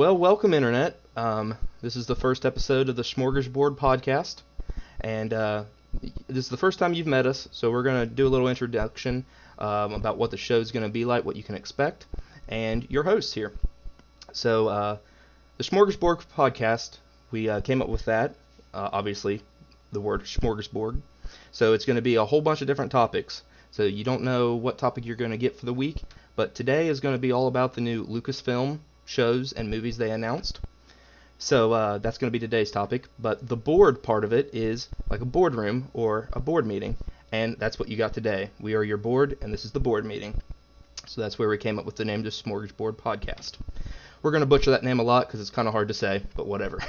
Well, welcome, Internet. This is the first episode of the Smorgasboard podcast, and this is the first time you've met us, so we're going to do a little introduction about what the show's going to be like, what you can expect, and your hosts here. So, the Smorgasbord podcast, we came up with that, obviously, the word smorgasbord. So it's going to be a whole bunch of different topics. So you don't know what topic you're going to get for the week, but today is going to be all about the new Lucasfilm shows and movies they announced. So that's going to be today's topic, but the board part of it is like a boardroom or a board meeting, and that's what you got today. We are your board, and this is the board meeting. So that's where we came up with the name, just Smorgasbord Podcast. We're going to butcher that name a lot because it's kind of hard to say, but whatever.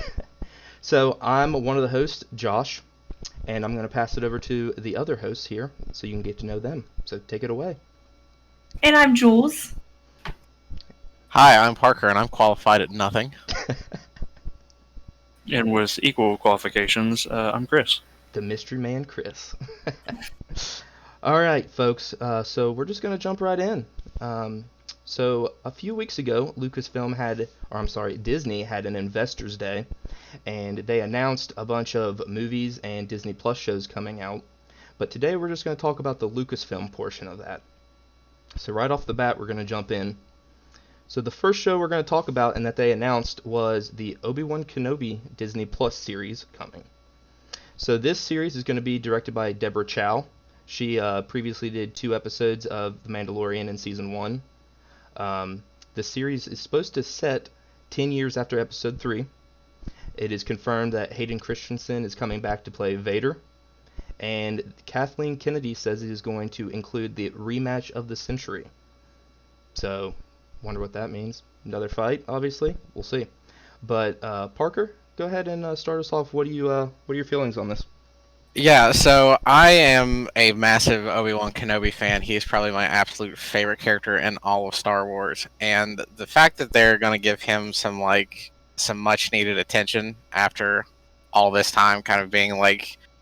So I'm one of the hosts, Josh, and I'm going to pass it over to the other hosts here so you can get to know them. So take it away. And I'm Jules. Hi, I'm Parker, and I'm qualified at nothing. And with equal qualifications, I'm Chris. The mystery man, Chris. All right, folks. So we're just going to jump right in. So a few weeks ago, Disney had an Investors Day, and they announced a bunch of movies and Disney Plus shows coming out. But today we're just going to talk about the Lucasfilm portion of that. So right off the bat, we're going to jump in. So the first show we're going to talk about and that they announced was the Obi-Wan Kenobi Disney Plus series coming. So this series is going to be directed by Deborah Chow. She previously did 2 episodes of The Mandalorian in Season 1. The series is supposed to set 10 years after Episode 3. It is confirmed that Hayden Christensen is coming back to play Vader. And Kathleen Kennedy says it is going to include the rematch of the century. So, wonder what that means. Another fight, obviously. We'll see. But Parker, go ahead and start us off. What are your feelings on this? Yeah, so I am a massive Obi-Wan Kenobi fan. He's probably my absolute favorite character in all of Star Wars. And the fact that they're going to give him some much needed attention after all this time kind of being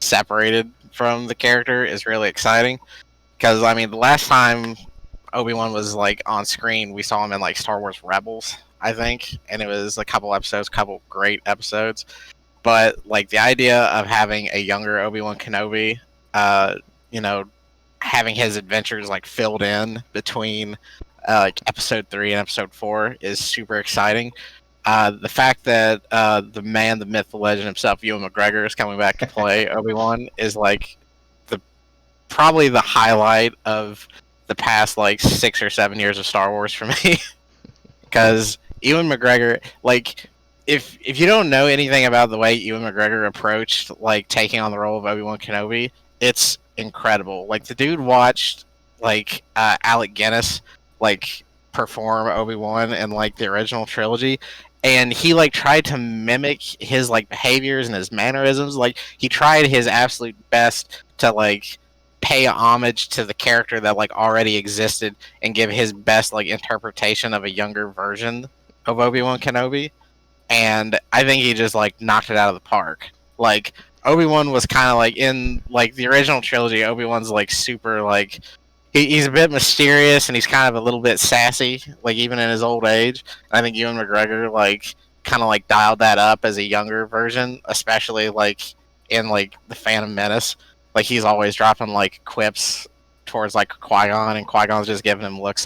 separated from the character is really exciting. Because I mean, the last time Obi-Wan was on screen, we saw him in Star Wars Rebels, I think, and it was a couple great episodes. But the idea of having a younger Obi-Wan Kenobi, having his adventures filled in between episode 3 and episode 4 is super exciting. The fact that the man, the myth, the legend himself, Ewan McGregor, is coming back to play Obi-Wan is probably the highlight of the past 6 or 7 years of Star Wars for me. Because Ewan McGregor, if you don't know anything about the way Ewan McGregor approached taking on the role of Obi-Wan Kenobi, it's incredible. The dude watched Alec Guinness perform Obi-Wan in the original trilogy, and he tried to mimic his behaviors and his mannerisms. He tried his absolute best to pay homage to the character that already existed and give his best interpretation of a younger version of Obi-Wan Kenobi. And I think he just knocked it out of the park. Obi-Wan was kind of in the original trilogy. Obi-Wan's super he's a bit mysterious, and he's kind of a little bit sassy, even in his old age. I think Ewan McGregor kind of dialed that up as a younger version, especially in the Phantom Menace. He's always dropping quips towards Qui-Gon, and Qui-Gon's just giving him looks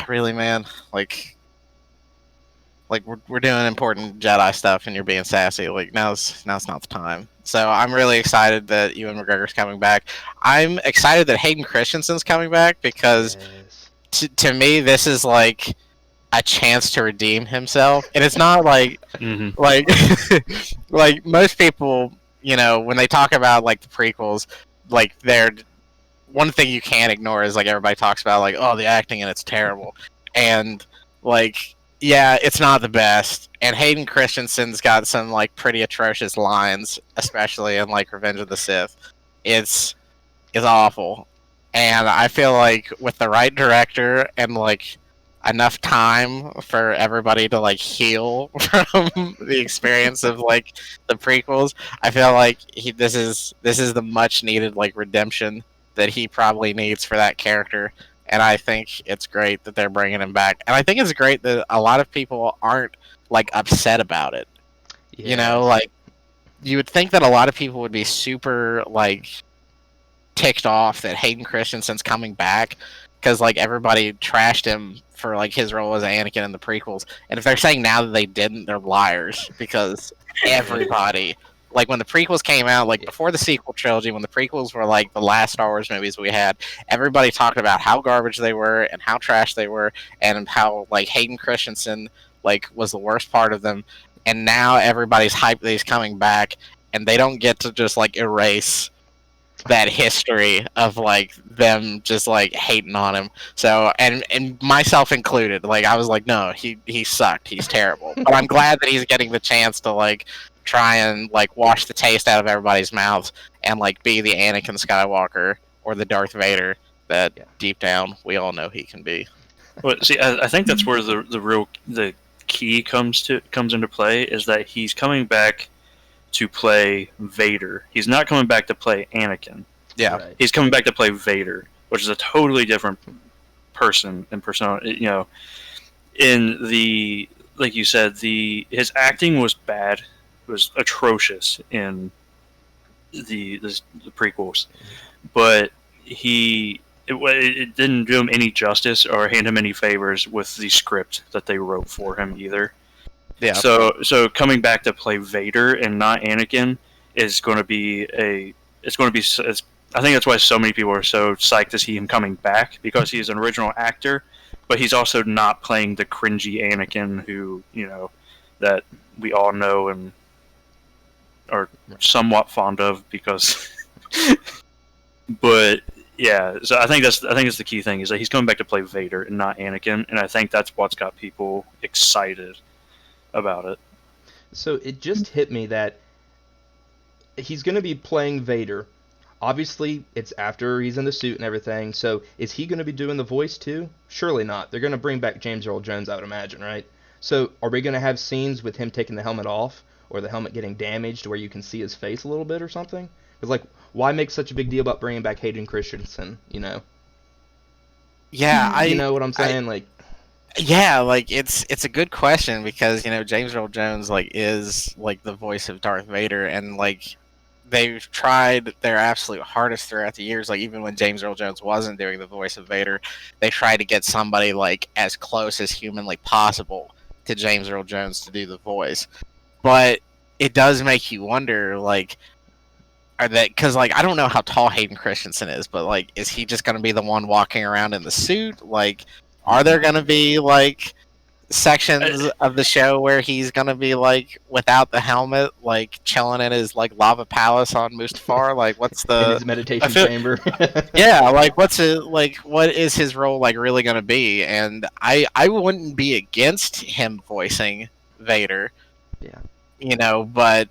really, man, we're doing important Jedi stuff and you're being sassy. Now's not the time. So I'm really excited that Ewan McGregor's coming back. I'm excited that Hayden Christensen's coming back because to me this is a chance to redeem himself. And it's not most people, when they talk about the prequels, they're one thing you can't ignore is everybody talks about oh, the acting and it's terrible. And yeah, it's not the best, and Hayden Christensen's got some pretty atrocious lines, especially in Revenge of the Sith. It's awful, and I feel with the right director and enough time for everybody to heal from the experience of the prequels, I feel this is the much needed redemption that he probably needs for that character and I think it's great that they're bringing him back. And I think it's great that a lot of people aren't like upset about it. Yeah. You know, like you would think that a lot of people would be super like ticked off that Hayden Christensen's coming back because like everybody trashed him for like his role as Anakin in the prequels. And if they're saying now that they didn't, they're liars because everybody. Like, when the prequels came out, like, before the sequel trilogy, when the prequels were, like, the last Star Wars movies we had, everybody talked about how garbage they were and how trash they were and how, like, Hayden Christensen, like, was the worst part of them. And now everybody's hyped that he's coming back, and they don't get to just, like, erase that history of, like, them just, like, hating on him. So, and myself included, like, I was like, no, he sucked. He's terrible. But I'm glad that he's getting the chance to, like, try and like wash the taste out of everybody's mouths and like be the Anakin Skywalker or the Darth Vader that deep down we all know he can be. Well, see, I think that's where the key comes into play is that he's coming back to play Vader. He's not coming back to play Anakin. Yeah, Right. He's coming back to play Vader, which is a totally different person and persona. You know, in the like you said, his acting was bad. Was atrocious in the prequels, but it didn't do him any justice or hand him any favors with the script that they wrote for him either. yeah. So coming back to play Vader and not Anakin is going to be I think that's why so many people are so psyched to see him coming back because he's an original actor, but he's also not playing the cringy Anakin who that we all know and are somewhat fond of because but yeah, so I think that's the key thing is that he's coming back to play Vader and not Anakin, and I think that's what's got people excited about it. So it just hit me that he's going to be playing Vader. Obviously, it's after he's in the suit and everything, so is he going to be doing the voice too? Surely not. They're going to bring back James Earl Jones, I would imagine, right? So are we going to have scenes with him taking the helmet off? Or the helmet getting damaged where you can see his face a little bit or something? Because, like, why make such a big deal about bringing back Hayden Christensen, you know? Yeah, You know what I'm saying? Yeah, like it's a good question because James Earl Jones like is like the voice of Darth Vader, and like they've tried their absolute hardest throughout the years. Like even when James Earl Jones wasn't doing the voice of Vader, they tried to get somebody like as close as humanly possible to James Earl Jones to do the voice. But it does make you wonder, like, because like I don't know how tall Hayden Christensen is, but like, is he just going to be the one walking around in the suit? Like, are there going to be like sections of the show where he's going to be like without the helmet, like chilling in his like lava palace on Mustafar? Like, what's in his meditation chamber? Yeah, like what is his role like really going to be? And I wouldn't be against him voicing Vader. Yeah. But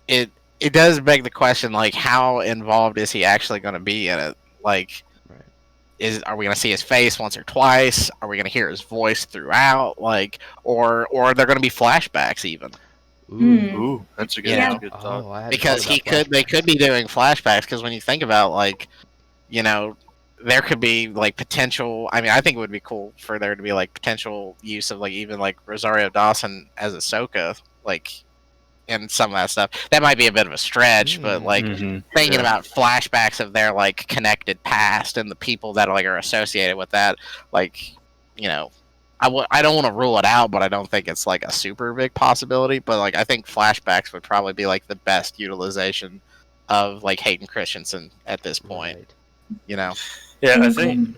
it does beg the question, like, how involved is he actually going to be in it? Like, are we going to see his face once or twice? Are we going to hear his voice throughout? Like, or are there going to be flashbacks even? Ooh, that's a good thought. Because they could be doing flashbacks. Because when you think about like, there could be like potential. I mean, I think it would be cool for there to be like potential use of like even like Rosario Dawson as Ahsoka, like. And some of that stuff that might be a bit of a stretch, but like thinking about flashbacks of their like connected past and the people that like are associated with that, like I don't want to rule it out, but I don't think it's like a super big possibility. But like I think flashbacks would probably be like the best utilization of like Hayden Christensen at this point. Right. Yeah, I think.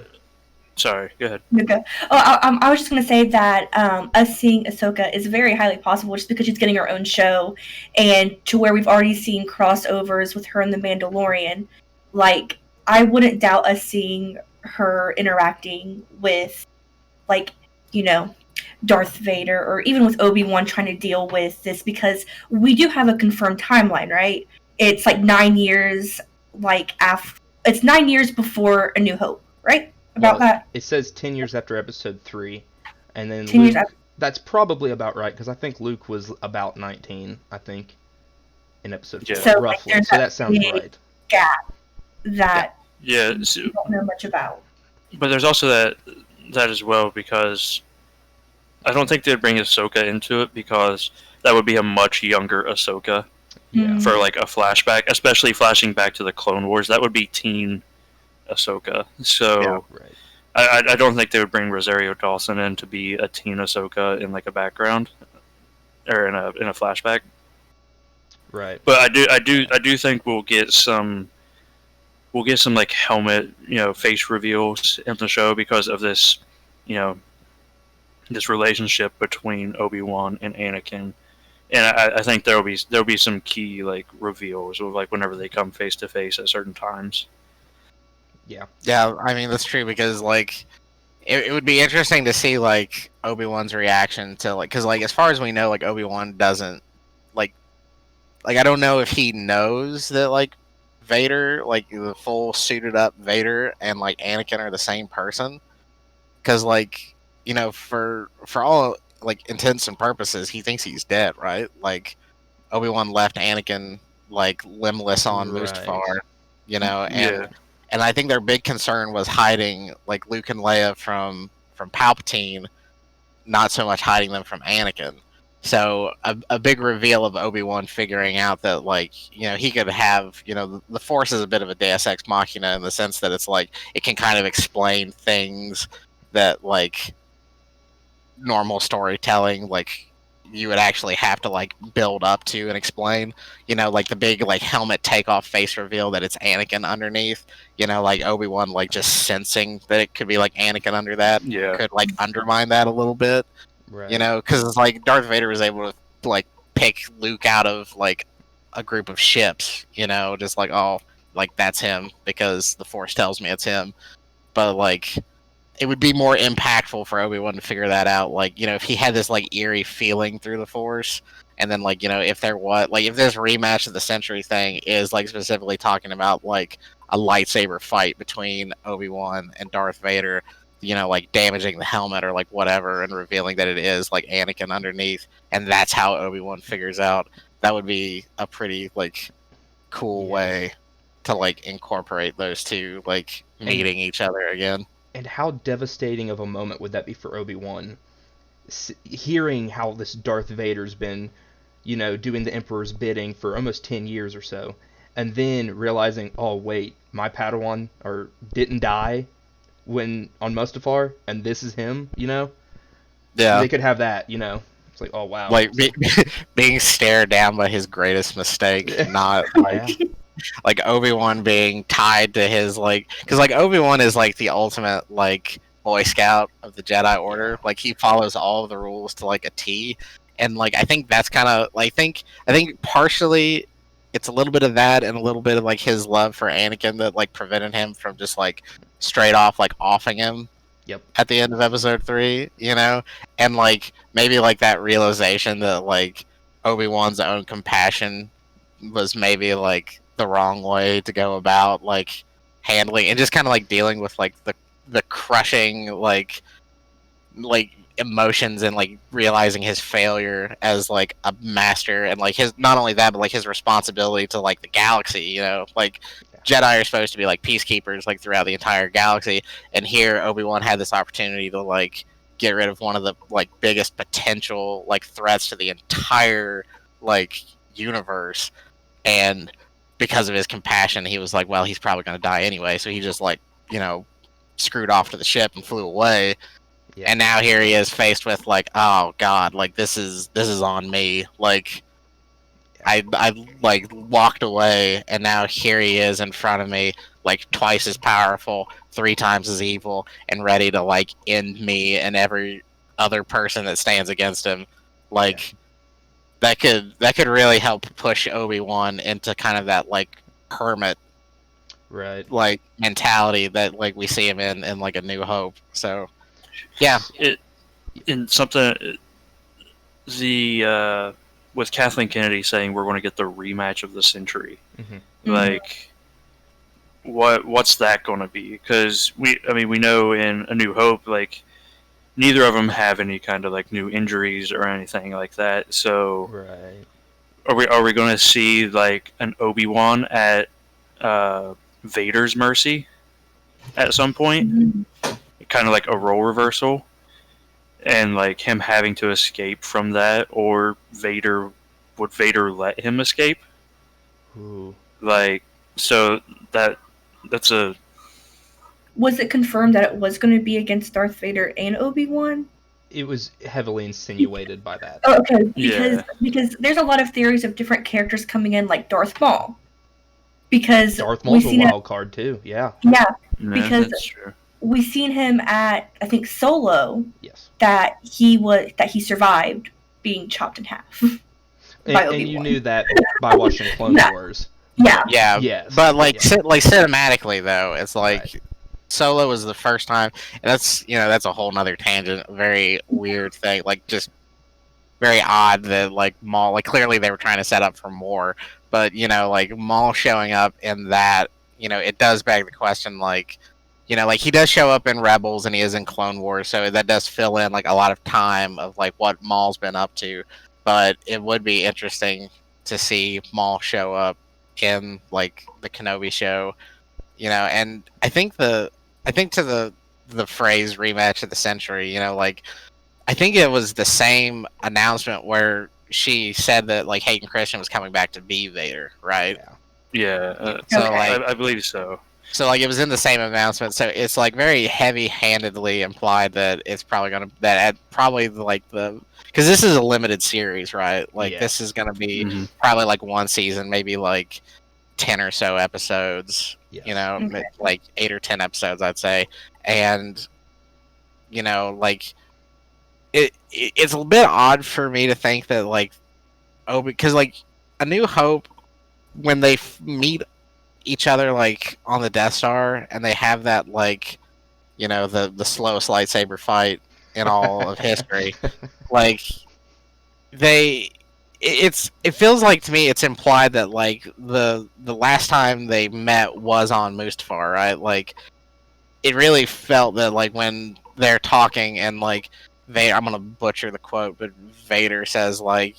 Sorry, go ahead. Okay. Oh, I was just going to say that us seeing Ahsoka is very highly possible just because she's getting her own show, and to where we've already seen crossovers with her and The Mandalorian. Like, I wouldn't doubt us seeing her interacting with, like, Darth Vader, or even with Obi-Wan trying to deal with this, because we do have a confirmed timeline, right? It's like 9 years, it's 9 years before A New Hope, right? About that. It says 10 years after Episode 3, and then 10 years after. That's probably about right, because I think Luke was about 19, I think, in Episode 4, so, roughly. So that sounds right. Gap that we don't know much about. But there's also that as well, because I don't think they'd bring Ahsoka into it, because that would be a much younger Ahsoka Yeah. for like a flashback, especially flashing back to the Clone Wars. That would be teen Ahsoka. So Right. I don't think they would bring Rosario Dawson in to be a teen Ahsoka in like a background or in a flashback. Right. But I do think we'll get some like helmet, face reveals in the show because of this, this relationship between Obi-Wan and Anakin. And I think there'll be some key like reveals of like whenever they come face to face at certain times. Yeah. Yeah, I mean that's true because like it would be interesting to see like Obi-Wan's reaction to like because like as far as we know like Obi-Wan doesn't like I don't know if he knows that like Vader like the full suited up Vader and like Anakin are the same person because like for all like intents and purposes he thinks he's dead, right? Like Obi-Wan left Anakin like limbless on Right. Mustafar, and Yeah. and I think their big concern was hiding like Luke and Leia from Palpatine, not so much hiding them from Anakin. So a big reveal of Obi-Wan figuring out that like he could have the Force is a bit of a Deus Ex Machina in the sense that it's like it can kind of explain things that like normal storytelling like you would actually have to like build up to and explain, like the big like helmet takeoff face reveal that it's Anakin underneath, like Obi-Wan like just sensing that it could be like Anakin under that Yeah. could like undermine that a little bit, Right. because it's like Darth Vader was able to like pick Luke out of like a group of ships, just like oh like that's him because the Force tells me it's him, but like it would be more impactful for Obi-Wan to figure that out. Like, if he had this like eerie feeling through the Force, and then like, if if this rematch of the Century thing is like specifically talking about like a lightsaber fight between Obi-Wan and Darth Vader, like damaging the helmet or like whatever and revealing that it is like Anakin underneath, and that's how Obi-Wan figures out. That would be a pretty like cool way to like incorporate those two like meeting each other again. And how devastating of a moment would that be for Obi-Wan? Hearing how this Darth Vader's been, doing the Emperor's bidding for almost 10 years or so, and then realizing, oh wait, my Padawan didn't die when on Mustafar, and this is him, Yeah. They could have that, It's like, oh wow. Like being stared down by his greatest mistake, not like like Obi-Wan being tied to his like because like Obi-Wan is like the ultimate like Boy Scout of the Jedi Order. Like he follows all of the rules to like a T, and like I think that's kind of like I think partially it's a little bit of that and a little bit of like his love for Anakin that like prevented him from just like straight off like offing him. Yep. At the end of episode 3, and like maybe like that realization that like Obi-Wan's own compassion was maybe like the wrong way to go about like handling and just kind of like dealing with like the crushing like emotions and like realizing his failure as like a master and like his not only that but like his responsibility to like the galaxy, like Jedi are supposed to be like peacekeepers like throughout the entire galaxy, and here Obi-Wan had this opportunity to like get rid of one of the like biggest potential like threats to the entire like universe, and because of his compassion he was like, well, he's probably going to die anyway, so he just like screwed off to the ship and flew away. Yeah. And now here he is faced with like, oh god, like this is on me, like I like walked away and now here he is in front of me, like twice as powerful, 3 times as evil, and ready to like end me and every other person that stands against him. Like that could really help push Obi-Wan into kind of that like hermit right like mentality that like we see him in like A New Hope. So yeah, in something with Kathleen Kennedy saying we're going to get the rematch of the century, like what's that going to be? Because we know in A New Hope like neither of them have any kind of like new injuries or anything like that. So are we going to see like an Obi-Wan at Vader's mercy? at some point, Mhm. kind of like a role reversal, and like him having to escape from that, or would Vader let him escape? Ooh. Like, so that's a Was it confirmed that it was going to be against Darth Vader and Obi-Wan? It was heavily insinuated by that. Oh, okay, Yeah. because there's a lot of theories of different characters coming in, like Darth Maul. Because Darth we've Maul's a seen wild card too. Yeah. yeah, yeah, because that's true. we've seen him at, I think, Solo, Yes. that he survived being chopped in half. By And you Obi-Wan. knew that by watching Clone Yeah. Wars. Yeah. Yeah, Yes. but like Yeah. like cinematically though, it's like Right. Solo was the first time, and that's a whole nother tangent, a very weird thing, like just very odd that like Maul, like clearly they were trying to set up for more, but like Maul showing up in that, it does beg the question, like like he does show up in Rebels and he is in Clone Wars, so that does fill in like a lot of time of like what Maul's been up to, but it would be interesting to see Maul show up in like the Kenobi show, and I think to the phrase rematch of the century, like I think it was the same announcement where she said that like Hayden Christensen was coming back to be Vader, right? Yeah. Yeah, So Okay. like I believe so. so like it was in the same announcement, so it's like very heavy-handedly implied that it's probably gonna that at probably like the because this is a limited series, right? Like Yeah. this is gonna be Mhm. probably like one season, maybe like 10 or so episodes, Yes. Okay. like 8 or 10 episodes, I'd say, and like it's a bit odd for me to think that like because like A New Hope when they meet each other like on the Death Star and they have that like the slowest lightsaber fight in all of history, like it feels like to me it's implied that like the last time they met was on Mustafar, right? Like it really felt that like when they're talking and like I'm gonna butcher the quote, but Vader says like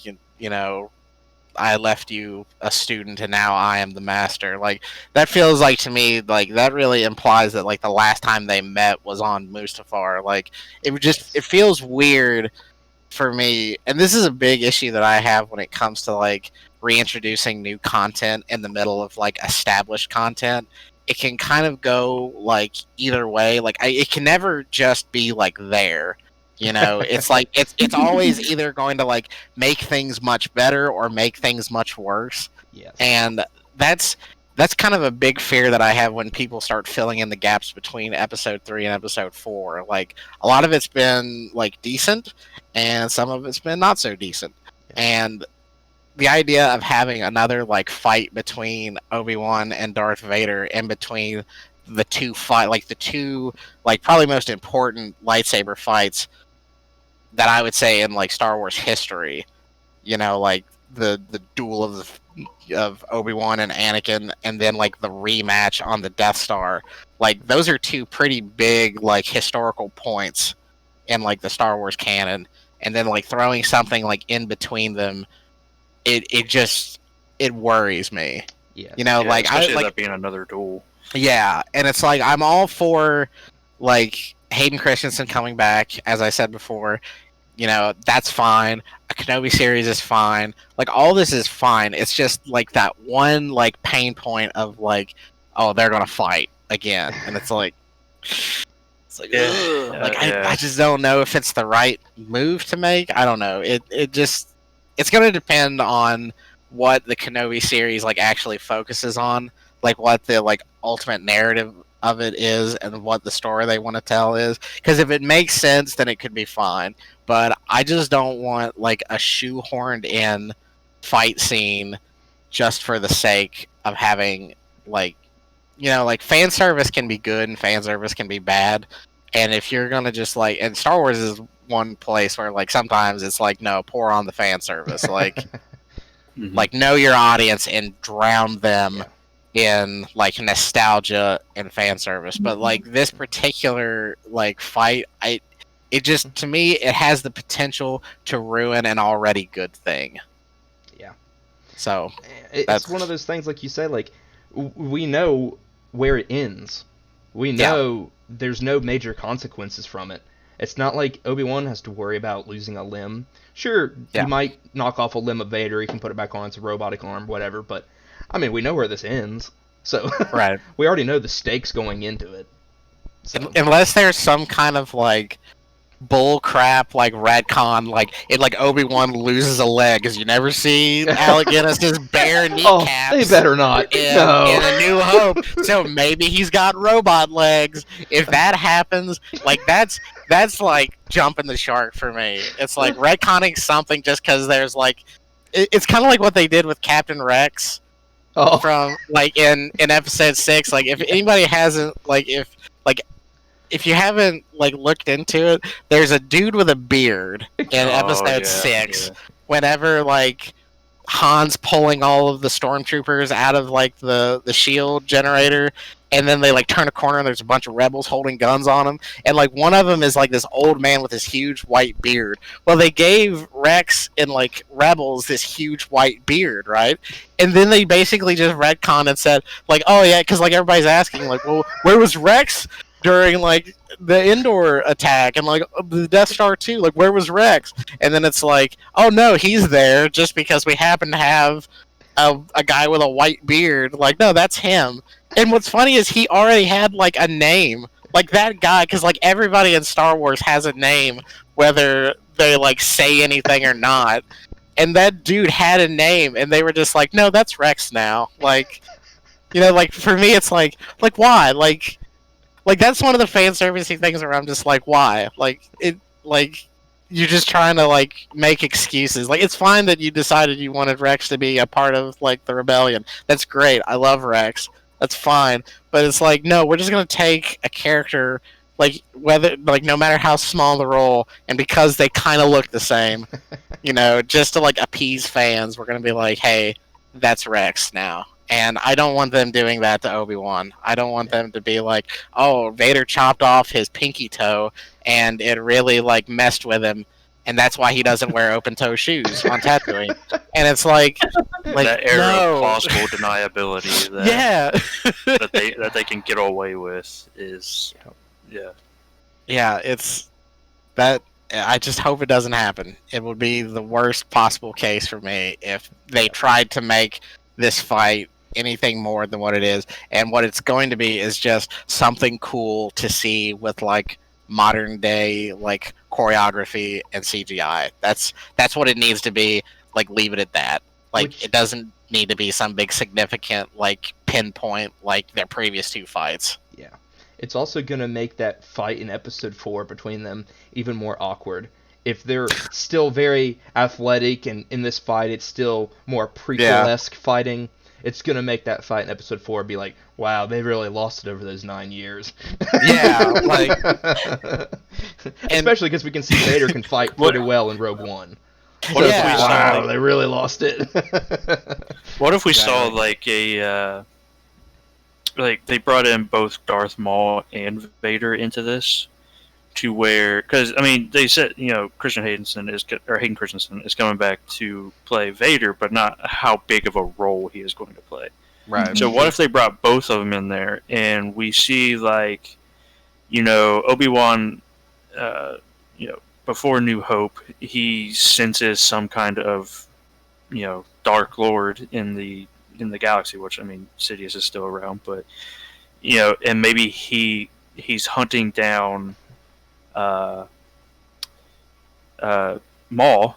I left you a student and now I am the master. Like that feels like to me like that really implies that like the last time they met was on Mustafar. Like it feels weird for me, and this is a big issue that I have when it comes to like reintroducing new content in the middle of like established content. It can kind of go like either way. Like it can never just be like there. It's like it's always either going to like make things much better or make things much worse. Yes. And that's kind of a big fear that I have when people start filling in the gaps between episode 3 and episode 4. Like a lot of it's been like decent and some of it's been not so decent. And the idea of having another like fight between Obi-Wan and Darth Vader in between the two probably most important lightsaber fights that I would say in like Star Wars history, like the duel of Obi-Wan and Anakin, and then like the rematch on the Death Star. Like those are two pretty big like historical points in like the Star Wars canon, and then like throwing something like in between them, it worries me. Yes. Like especially I like that being another duel. yeah, and it's like I'm all for like Hayden Christensen coming back, as I said before. That's fine. A Kenobi series is fine. Like all this is fine. It's just like that one like pain point of like, oh, they're gonna fight again, and it's like, Yeah. ugh. Like Yeah. I just don't know if it's the right move to make. I don't know. It's gonna depend on what the Kenobi series like actually focuses on, like what the like ultimate narrative of it is and what the story they want to tell is. Because if it makes sense, then it could be fine. But I just don't want like a shoehorned in fight scene just for the sake of having like like fan service can be good and fan service can be bad. And if you're gonna just like, and Star Wars is one place where like sometimes it's like no, pour on the fan service, like Mhm. like know your audience and drown them in like nostalgia and fan service. But like this particular like fight, it just to me it has the potential to ruin an already good thing. Yeah. So It's that's one of those things, like you say, like we know where it ends we know there's no major consequences from it. It's not like Obi-Wan has to worry about losing a limb. Sure, he might knock off a limb of Vader, he can put it back on, it's a robotic arm, whatever, but, I mean, we know where this ends. So, Right. we already know the stakes going into it. So. Unless there's some kind of, like, bull crap, like, retcon, like Obi-Wan loses a leg, because you never see Alec Guinness's bare kneecaps. They better not. In A New Hope. So maybe he's got robot legs. If that happens, like, that's like jumping the shark for me. It's like retconning something just because there's like, it's kind of like what they did with Captain Rex from like in episode 6. Like if anybody hasn't if you haven't like looked into it, there's a dude with a beard in episode 6. Yeah. Whenever like Han's pulling all of the stormtroopers out of like the shield generator, and then they like turn a corner and there's a bunch of rebels holding guns on them, and like one of them is like this old man with this huge white beard. Well, they gave Rex in like Rebels this huge white beard, right? And then they basically just retconned and said like, oh yeah, because like everybody's asking like, well, where was Rex during like the Endor attack and like the Death Star 2? Like, where was Rex? And then it's like, oh no, he's there just because we happen to have a guy with a white beard. Like, no, that's him. And what's funny is he already had like a name, like that guy, because like everybody in Star Wars has a name, whether they like say anything or not. And that dude had a name, and they were just like, no, that's Rex now. Like, you know, like for me, it's like why? Like that's one of the fan servicey things where I'm just like, why? Like it, like you're just trying to like make excuses. Like it's fine that you decided you wanted Rex to be a part of like the rebellion. That's great. I love Rex. That's fine. But it's like, no, we're just gonna take a character, like whether like no matter how small the role, and because they kind of look the same, you know, just to like appease fans, we're gonna be like, hey, that's Rex now. And I don't want them doing that to Obi-Wan. I don't want them to be like, oh, Vader chopped off his pinky toe, and it really, like, messed with him, and that's why he doesn't wear open-toe shoes on Tatooine. And it's like that era of plausible deniability that they can get away with is, yeah, it's that. I just hope it doesn't happen. It would be the worst possible case for me if they tried to make this fight anything more than what it is, and what it's going to be is just something cool to see with like modern day like choreography and CGI. That's what it needs to be. Like, leave it at that. Like, it doesn't need to be some big significant like pinpoint like their previous 2 fights. Yeah, it's also gonna make that fight in episode 4 between them even more awkward. If they're still very athletic, and in this fight it's still more prequel-esque fighting, it's going to make that fight in episode 4 be like, wow, they really lost it over those 9 years. Yeah, like... Especially because we can see Vader can fight pretty well in Rogue One. What if we saw, they really lost it. What if we saw, like, a... like, they brought in both Darth Maul and Vader into this? To where, because I mean, they said Hayden Christensen is coming back to play Vader, but not how big of a role he is going to play. Right. So what if they brought both of them in there, and we see like, Obi-Wan, before New Hope, he senses some kind of, Dark Lord in the galaxy, which I mean, Sidious is still around, but and maybe he's hunting down. Maul,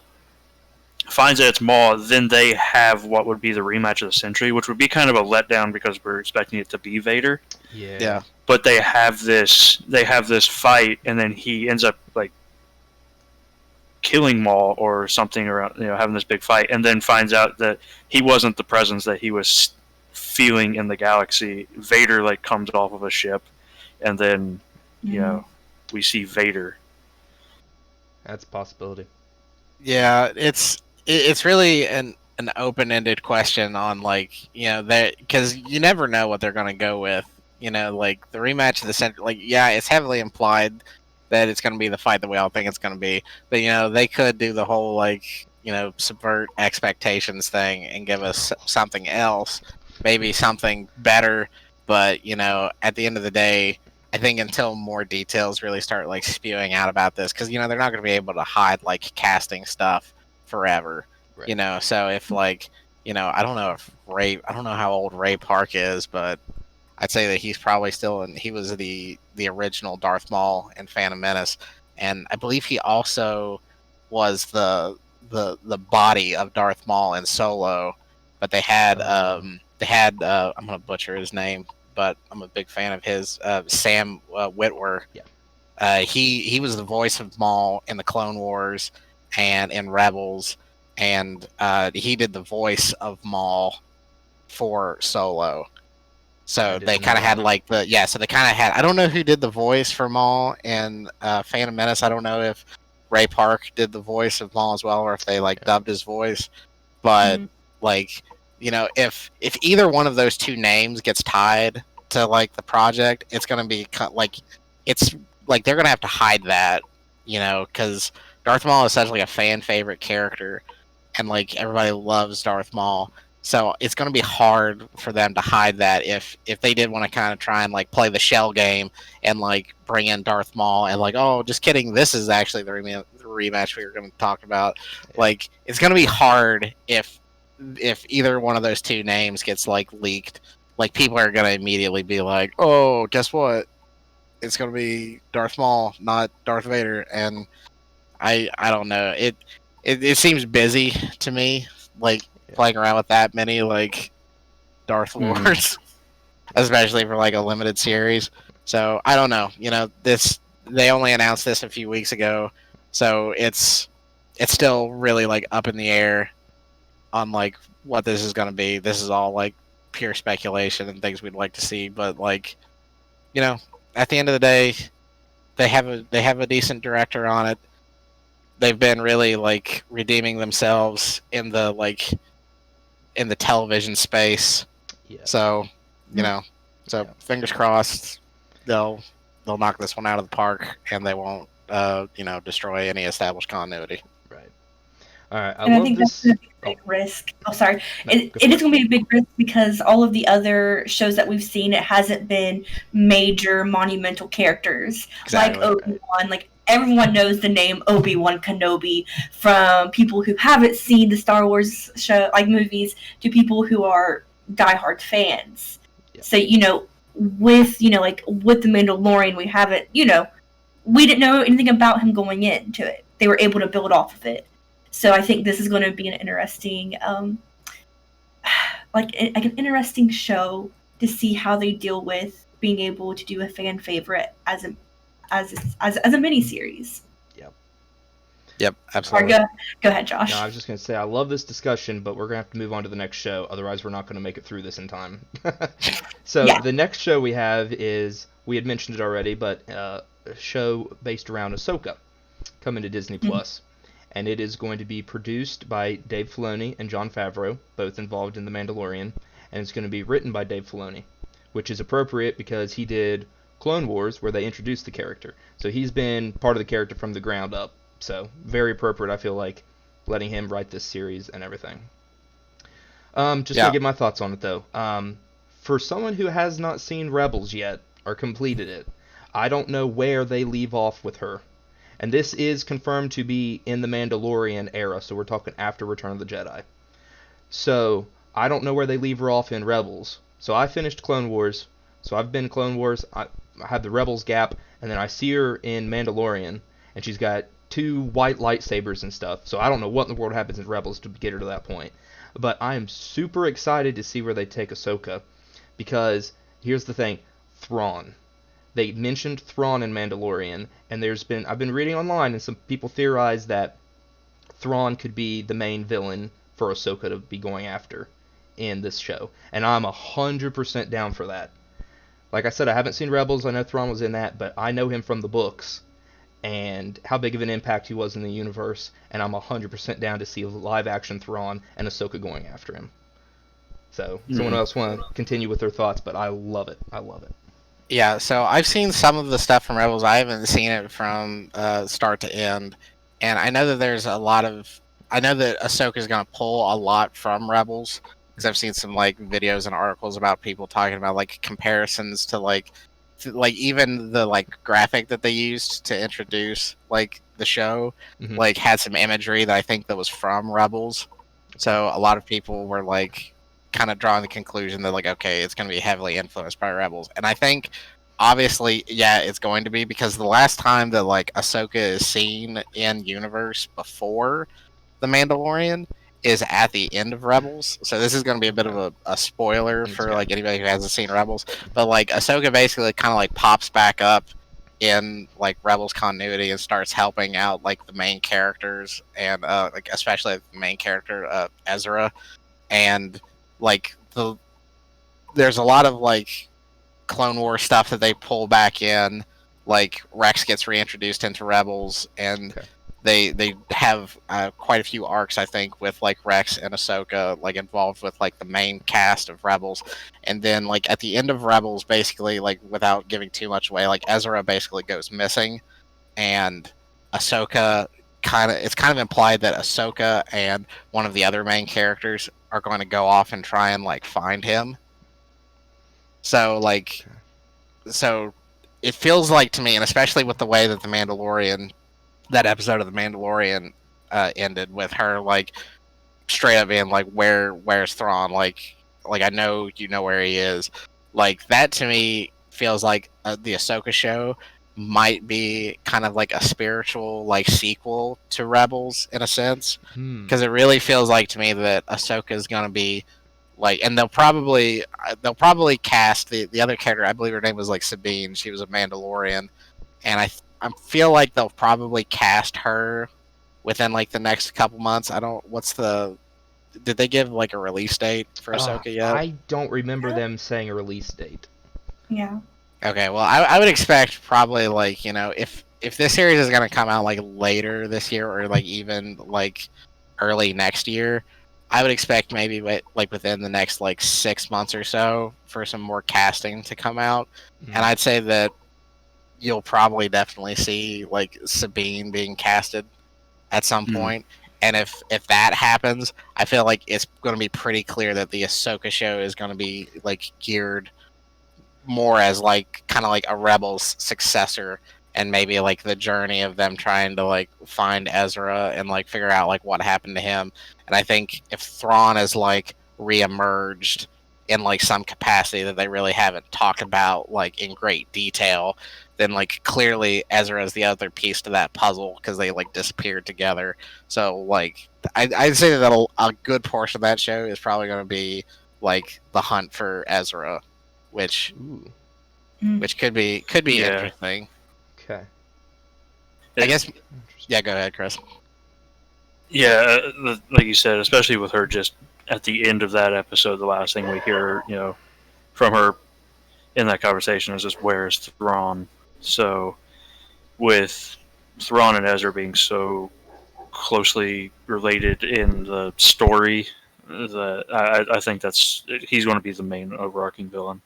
finds that it's Maul, then they have what would be the rematch of the century, which would be kind of a letdown because we're expecting it to be Vader. Yeah. But they have this fight, and then he ends up like killing Maul or something around, having this big fight, and then finds out that he wasn't the presence that he was feeling in the galaxy. Vader like comes off of a ship, and then we see Vader. That's a possibility. Yeah, it's really an open-ended question on like that, because you never know what they're gonna go with. Like the rematch of the center. Like it's heavily implied that it's gonna be the fight that we all think it's gonna be. But they could do the whole like subvert expectations thing and give us something else, maybe something better. But at the end of the day, I think until more details really start like spewing out about this, because they're not going to be able to hide like casting stuff forever. Right. So if like I don't know if I don't know how old Ray Park is, but I'd say that he's probably still he was the original Darth Maul in Phantom Menace, and I believe he also was the body of Darth Maul in Solo, but they had I'm gonna butcher his name, but I'm a big fan of his, Sam Witwer. Yeah. He was the voice of Maul in the Clone Wars and in Rebels, and he did the voice of Maul for Solo. So they kind of had like so they kind of had, I don't know who did the voice for Maul in Phantom Menace. I don't know if Ray Park did the voice of Maul as well, or if they like dubbed his voice. But like, if either one of those two names gets tied to like the project, it's gonna be like, it's like they're gonna have to hide that, because Darth Maul is such like a fan favorite character, and like everybody loves Darth Maul. So it's going to be hard for them to hide that if they did want to kind of try and like play the shell game and like bring in Darth Maul and like, oh, just kidding, this is actually the rematch we were going to talk about. Like, it's going to be hard if either one of those two names gets like leaked. Like, people are going to immediately be like, oh, guess what? It's going to be Darth Maul, not Darth Vader. And I don't know. It seems busy to me. Like, playing around with that many like Darth Lords, especially for like a limited series. So I don't know. They only announced this a few weeks ago, so it's still really like up in the air on like what this is going to be. This is all like pure speculation and things we'd like to see, but like at the end of the day, they have a decent director on it. They've been really like redeeming themselves in the television space. So fingers crossed they'll knock this one out of the park and they won't destroy any established continuity. Right. All right. I think that's a big risk. Oh, sorry. It is going to be a big risk because all of the other shows that we've seen, it hasn't been major monumental characters like Obi-Wan. Like, everyone knows the name Obi-Wan Kenobi, from people who haven't seen the Star Wars show, like movies, to people who are diehard fans. Yeah. So, with the Mandalorian, we haven't, we didn't know anything about him going into it. They were able to build off of it. So I think this is going to be an interesting, like an interesting show to see how they deal with being able to do a fan favorite as a mini series. Yep, absolutely. Go ahead, Josh. No, I was just gonna say I love this discussion, but we're gonna have to move on to the next show. Otherwise, we're not gonna make it through this in time. So The next show we have is, we had mentioned it already, but a show based around Ahsoka coming to Disney Plus, and it is going to be produced by Dave Filoni and Jon Favreau, both involved in The Mandalorian, and it's going to be written by Dave Filoni, which is appropriate because he did Clone Wars, where they introduced the character. So he's been part of the character from the ground up. So very appropriate, I feel like, letting him write this series and everything. To give my thoughts on it, though. For someone who has not seen Rebels yet, or completed it, I don't know where they leave off with her. And this is confirmed to be in the Mandalorian era, so we're talking after Return of the Jedi. So I don't know where they leave her off in Rebels. So I finished Clone Wars. So I've been Clone Wars, I have the Rebels gap, and then I see her in Mandalorian, and she's got 2 white lightsabers and stuff. So I don't know what in the world happens in Rebels to get her to that point. But I am super excited to see where they take Ahsoka, because here's the thing, Thrawn. They mentioned Thrawn in Mandalorian, and I've been reading online, and some people theorize that Thrawn could be the main villain for Ahsoka to be going after in this show. And I'm 100% down for that. Like I said, I haven't seen Rebels. I know Thrawn was in that, but I know him from the books and how big of an impact he was in the universe, and I'm 100% down to see a live-action Thrawn and Ahsoka going after him. So, someone else want to continue with their thoughts, but I love it. I love it. Yeah, so I've seen some of the stuff from Rebels. I haven't seen it from start to end, and I know that there's a lot of... I know that Ahsoka's going to pull a lot from Rebels, because I've seen some like videos and articles about people talking about like comparisons to like like even the like graphic that they used to introduce like the show, Mhm. like had some imagery that I think that was from Rebels. So a lot of people were like kind of drawing the conclusion that like, okay, it's going to be heavily influenced by Rebels, and I think obviously, yeah, it's going to be, because the last time that like Ahsoka is seen in universe before the Mandalorian is at the end of Rebels. So this is going to be a bit of a spoiler for Okay. like anybody who hasn't seen Rebels. But like Ahsoka basically kind of like pops back up in like Rebels continuity and starts helping out like the main characters, and like especially the main character Ezra, and like there's a lot of like Clone War stuff that they pull back in. Like Rex gets reintroduced into Rebels, and Okay. they have quite a few arcs, I think, with like Rex and Ahsoka like involved with like the main cast of Rebels. And then like at the end of Rebels, basically, like without giving too much away, like Ezra basically goes missing, and Ahsoka it's kind of implied that Ahsoka and one of the other main characters are going to go off and try and like find him. So like so it feels like to me, and especially with the way that that episode of the Mandalorian ended with her like straight up being like, where's Thrawn? Like I know you know where he is. Like that to me feels like the Ahsoka show might be kind of like a spiritual like sequel to Rebels in a sense, because it really feels like to me that Ahsoka is gonna be like, and they'll probably cast the other character. I believe her name was like Sabine. She was a Mandalorian, and I feel like they'll probably cast her within like the next couple months. Did they give like a release date for Ahsoka yet? I don't remember them saying a release date. Yeah. Okay, well, I would expect probably like, you know, if this series is gonna come out like later this year or like even like early next year, I would expect maybe like within the next like 6 months or so for some more casting to come out. Mhm. And I'd say that you'll probably definitely see like Sabine being casted at some point. And if that happens, I feel like it's going to be pretty clear that the Ahsoka show is going to be like geared more as like kind of like a Rebels successor, and maybe like the journey of them trying to like find Ezra and like figure out like what happened to him. And I think if Thrawn is like reemerged in like some capacity that they really haven't talked about like in great detail, then like clearly Ezra is the other piece to that puzzle, because they like disappeared together. So like I'd say that a good portion of that show is probably going to be like the hunt for Ezra, which could be Yeah. interesting. Okay. I guess. Yeah, go ahead, Chris. Yeah, like you said, especially with her just at the end of that episode, the last thing we hear, you know, from her in that conversation is just, where's Thrawn? So, with Thrawn and Ezra being so closely related in the story, I think he's going to be the main overarching villain.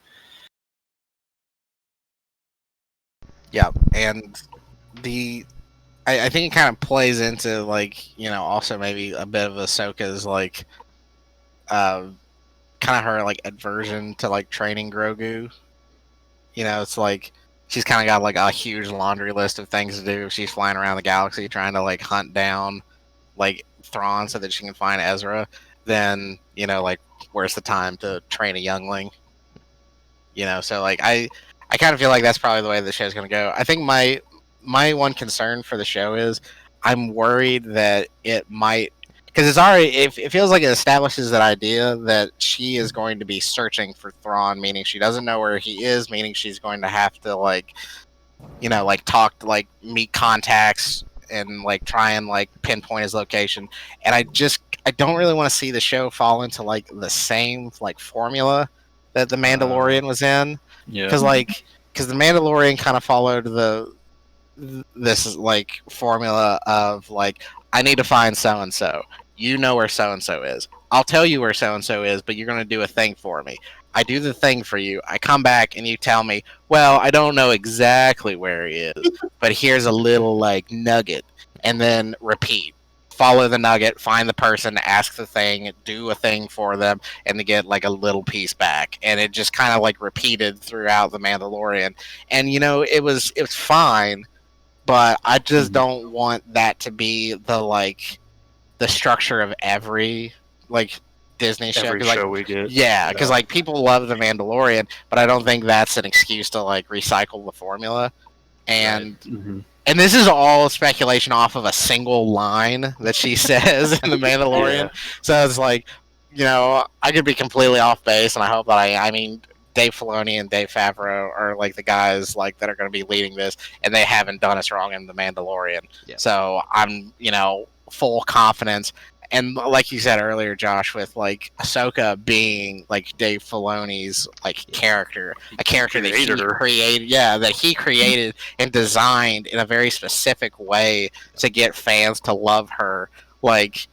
Yeah, and I think it kind of plays into like, you know, also maybe a bit of Ahsoka's like kind of her like aversion to like training Grogu. You know, it's like she's kind of got like a huge laundry list of things to do if she's flying around the galaxy trying to like hunt down like Thrawn so that she can find Ezra. Then, you know, like where's the time to train a youngling? You know, so like I kind of feel like that's probably the way the show's going to go. I think my one concern for the show is I'm worried that it might, because it's already, it feels like it establishes that idea that she is going to be searching for Thrawn, meaning she doesn't know where he is, meaning she's going to have to like, you know, like talk to like meet contacts and like try and like pinpoint his location. And I don't really want to see the show fall into like the same like formula that the Mandalorian was in. Yeah. Because the Mandalorian kind of followed this like formula of like, I need to find so and so. You know where so and so is. I'll tell you where so and so is, but you're gonna do a thing for me. I do the thing for you. I come back and you tell me, well, I don't know exactly where he is, but here's a little like nugget, and then repeat follow the nugget, find the person, ask the thing, do a thing for them, and to get like a little piece back. And it just kind of like repeated throughout the Mandalorian. And it was fine, but I just don't want that to be the structure of every like Disney show. Every show we get. Yeah, because like people love the Mandalorian, but I don't think that's an excuse to like recycle the formula. And and this is all speculation off of a single line that she says in the Mandalorian. Yeah. So it's like, I could be completely off base, and I hope that I mean, Dave Filoni and Dave Favreau are like the guys like that are going to be leading this, and they haven't done us wrong in the Mandalorian. Yeah. So I'm full confidence. And like you said earlier, Josh, with like Ahsoka being like Dave Filoni's like character, a character that he created, that he created and designed in a very specific way to get fans to love her. Like,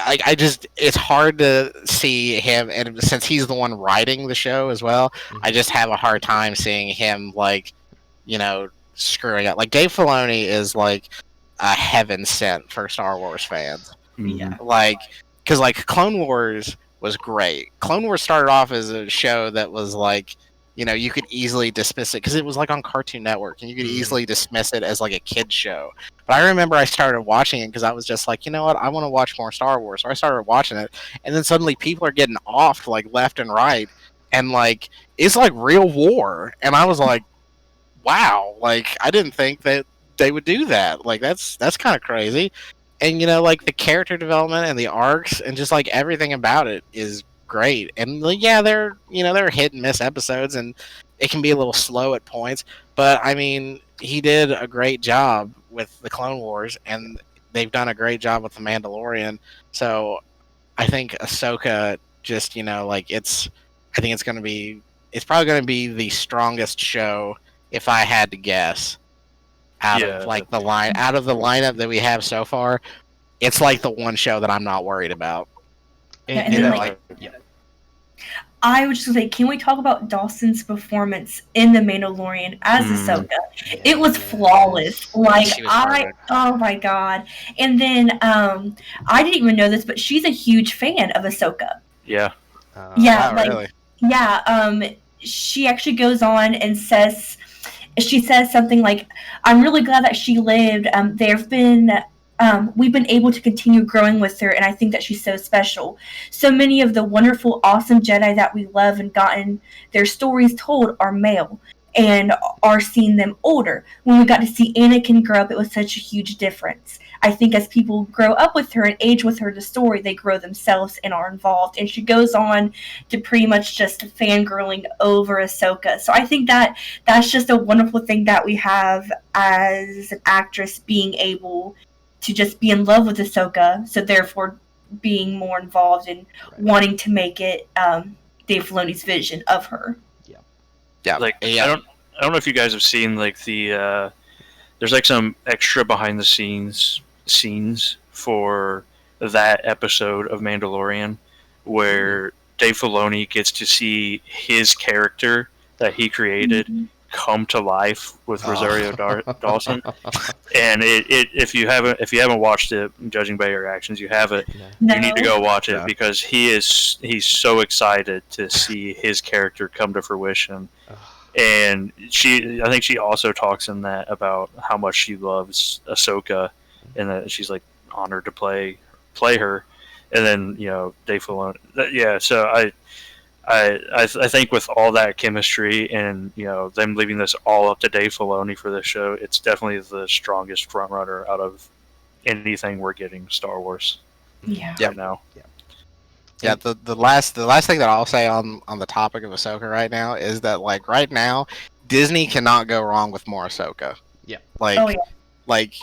I just, it's hard to see him, and since he's the one writing the show as well, I just have a hard time seeing him like, screwing up. Like Dave Filoni is like a heaven sent for Star Wars fans. Yeah. Like, because like Clone Wars was great. Clone Wars started off as a show that was like, you could easily dismiss it because it was like on Cartoon Network, and you could easily dismiss it as like a kid's show. But I remember I started watching it because I was just like, you know what, I want to watch more Star Wars. So I started watching it, and then suddenly people are getting offed like left and right, and like it's like real war, and I was like, wow, like I didn't think that they would do that. Like that's kind of crazy. And like the character development and the arcs and just like everything about it is great. And yeah, they're hit and miss episodes, and it can be a little slow at points. But I mean, he did a great job with the Clone Wars, and they've done a great job with the Mandalorian. So I think Ahsoka just I think it's probably going to be the strongest show if I had to guess. Out of the lineup that we have so far, it's like the one show that I'm not worried about. I would just say, can we talk about Dawson's performance in The Mandalorian as Ahsoka? Yeah. It was flawless. Like oh my god! And then I didn't even know this, but she's a huge fan of Ahsoka. Yeah. Yeah. Wow, really? Yeah. She actually goes on and says. She says something like, "I'm really glad that she lived. We've been able to continue growing with her, and I think that she's so special. So many of the wonderful, awesome Jedi that we love and gotten their stories told are male, and are seeing them older. When we got to see Anakin grow up, it was such a huge difference. I think as people grow up with her and age with her the story, they grow themselves and are involved." And she goes on to pretty much just fangirling over Ahsoka. So I think that that's just a wonderful thing that we have as an actress, being able to just be in love with Ahsoka, so therefore being more involved and wanting to make it Dave Filoni's vision of her. Yeah. Like I don't know if you guys have seen like the there's like some extra behind the scenes for that episode of Mandalorian where Dave Filoni gets to see his character that he created come to life with Rosario Dawson. And if you haven't watched it, judging by your reactions, you haven't. No. You need to go watch it because he's so excited to see his character come to fruition. And I think she also talks in that about how much she loves Ahsoka, and that she's like honored to play her. And then Dave Filoni, yeah. So I think with all that chemistry and them leaving this all up to Dave Filoni for this show, it's definitely the strongest frontrunner out of anything we're getting Star Wars. Right now. Yeah, the last thing that I'll say on the topic of Ahsoka right now is that like right now Disney cannot go wrong with more Ahsoka. Yeah. Like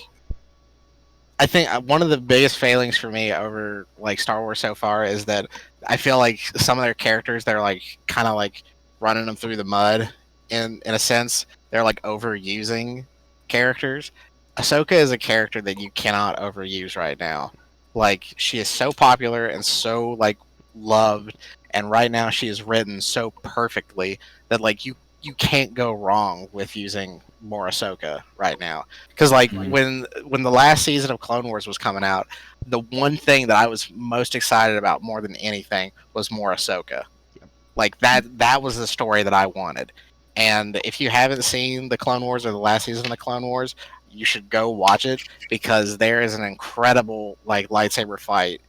I think one of the biggest failings for me over like Star Wars so far is that I feel like some of their characters, they're like kind of like running them through the mud in a sense. They're like overusing characters. Ahsoka is a character that you cannot overuse right now. Like, she is so popular and so like loved, and right now she is written so perfectly that like you you can't go wrong with using more Ahsoka right now. Because like when the last season of Clone Wars was coming out, the one thing that I was most excited about more than anything was more Ahsoka. Yep. Like that was the story that I wanted. And if you haven't seen the Clone Wars or the last season of the Clone Wars, you should go watch it, because there is an incredible like lightsaber fight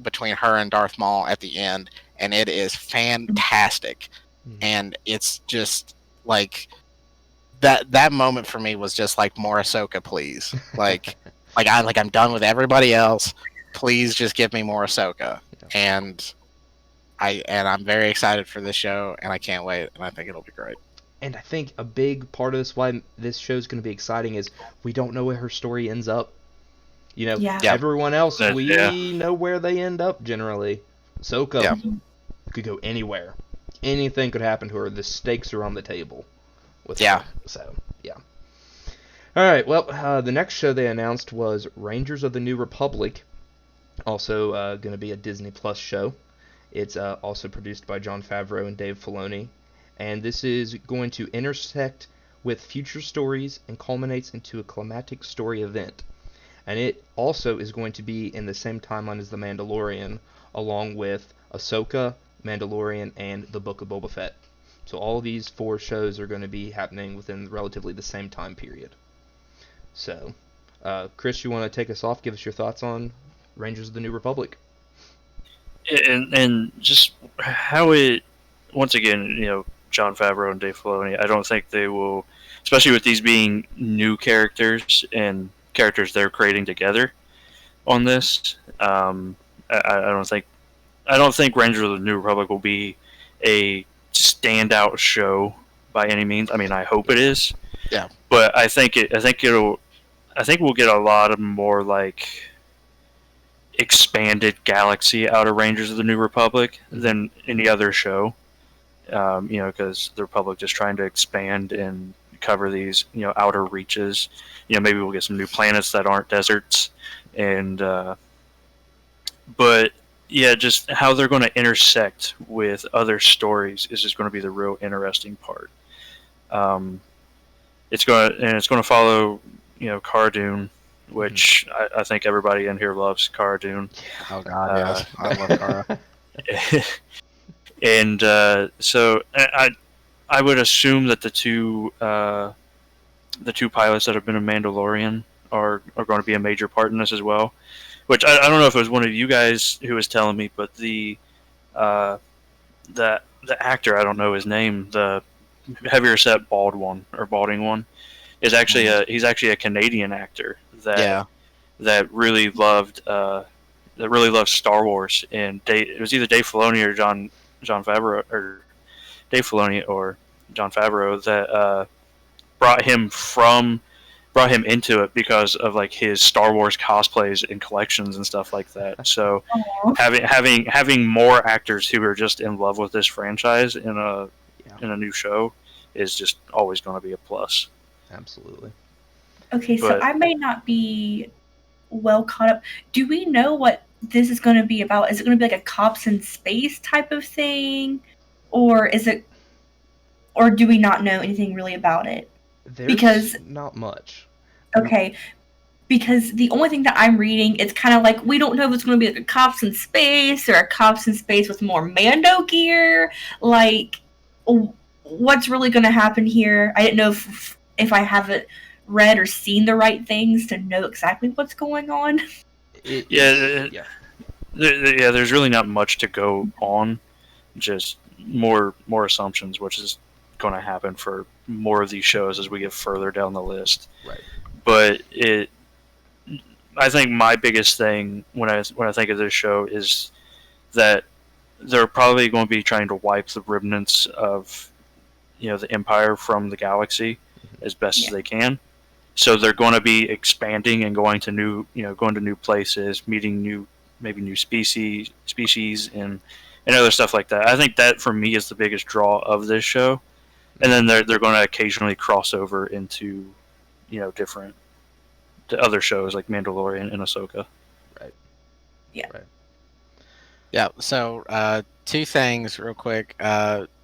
between her and Darth Maul at the end, and it is fantastic. And it's just like that moment for me was just like, more Ahsoka, please. I'm done with everybody else. Please just give me more Ahsoka. Yeah. And I'm very excited for this show, and I can't wait, and I think it'll be great. And I think a big part of this, why this show's going to be exciting, is we don't know where her story ends up. You know, Yeah. everyone else, we Yeah. know where they end up generally. Ahsoka could go anywhere. Anything could happen to her. The stakes are on the table with her. So, yeah. All right, well, the next show they announced was Rangers of the New Republic, also going to be a Disney Plus show. It's also produced by Jon Favreau and Dave Filoni, and this is going to intersect with future stories and culminates into a climactic story event. And it also is going to be in the same timeline as The Mandalorian, along with Ahsoka, Mandalorian, and the Book of Boba Fett. So all of these 4 shows are going to be happening within relatively the same time period. So, Chris, you want to take us off? Give us your thoughts on Rangers of the New Republic. And just how it, once again, you know, Jon Favreau and Dave Filoni, I don't think they will, especially with these being new characters and characters they're creating together on this. I don't think Rangers of the New Republic will be a standout show by any means. I mean, I hope it is. Yeah. But I think we'll get a lot of more like expanded galaxy out of Rangers of the New Republic than any other show. You know, because the Republic just trying to expand and cover these, you know, outer reaches. You know, maybe we'll get some new planets that aren't deserts, and but yeah, just how they're going to intersect with other stories is just going to be the real interesting part. It's going to follow, you know, Cara Dune, which I think everybody in here loves Cara Dune. Oh God, yes, I love Cara. And so I would assume that the two pilots that have been in Mandalorian are going to be a major part in this as well. Which I don't know if it was one of you guys who was telling me, but the actor, I don't know his name, the heavier set balding one, is actually he's actually a Canadian actor that really loved Star Wars, and it was either Dave Filoni or Jon Favreau, or Dave Filoni or Jon Favreau that brought him into it because of like his Star Wars cosplays and collections and stuff like that. So having more actors who are just in love with this franchise in a new show is just always going to be a plus. Absolutely. Okay, so I may not be well caught up. Do we know what this is going to be about? Is it going to be like a cops in space type of thing, or do we not know anything really about it? There's not much. Okay, because the only thing that I'm reading, it's kind of like, we don't know if it's going to be like a cops in space or a cops in space with more Mando gear. Like, what's really going to happen here? I didn't know if I haven't read or seen the right things to know exactly what's going on. There's really not much to go on. Just more assumptions, which is going to happen for more of these shows as we get further down the list. Right. But I think my biggest thing when I think of this show is that they're probably going to be trying to wipe the remnants of, you know, the Empire from the galaxy as best as they can. So they're going to be expanding and going to new places, meeting new species and other stuff like that. I think that for me is the biggest draw of this show. And then they're going to occasionally cross over into, you know, different other shows like Mandalorian and Ahsoka. Right. Yeah. Right. Yeah. So 2 things real quick.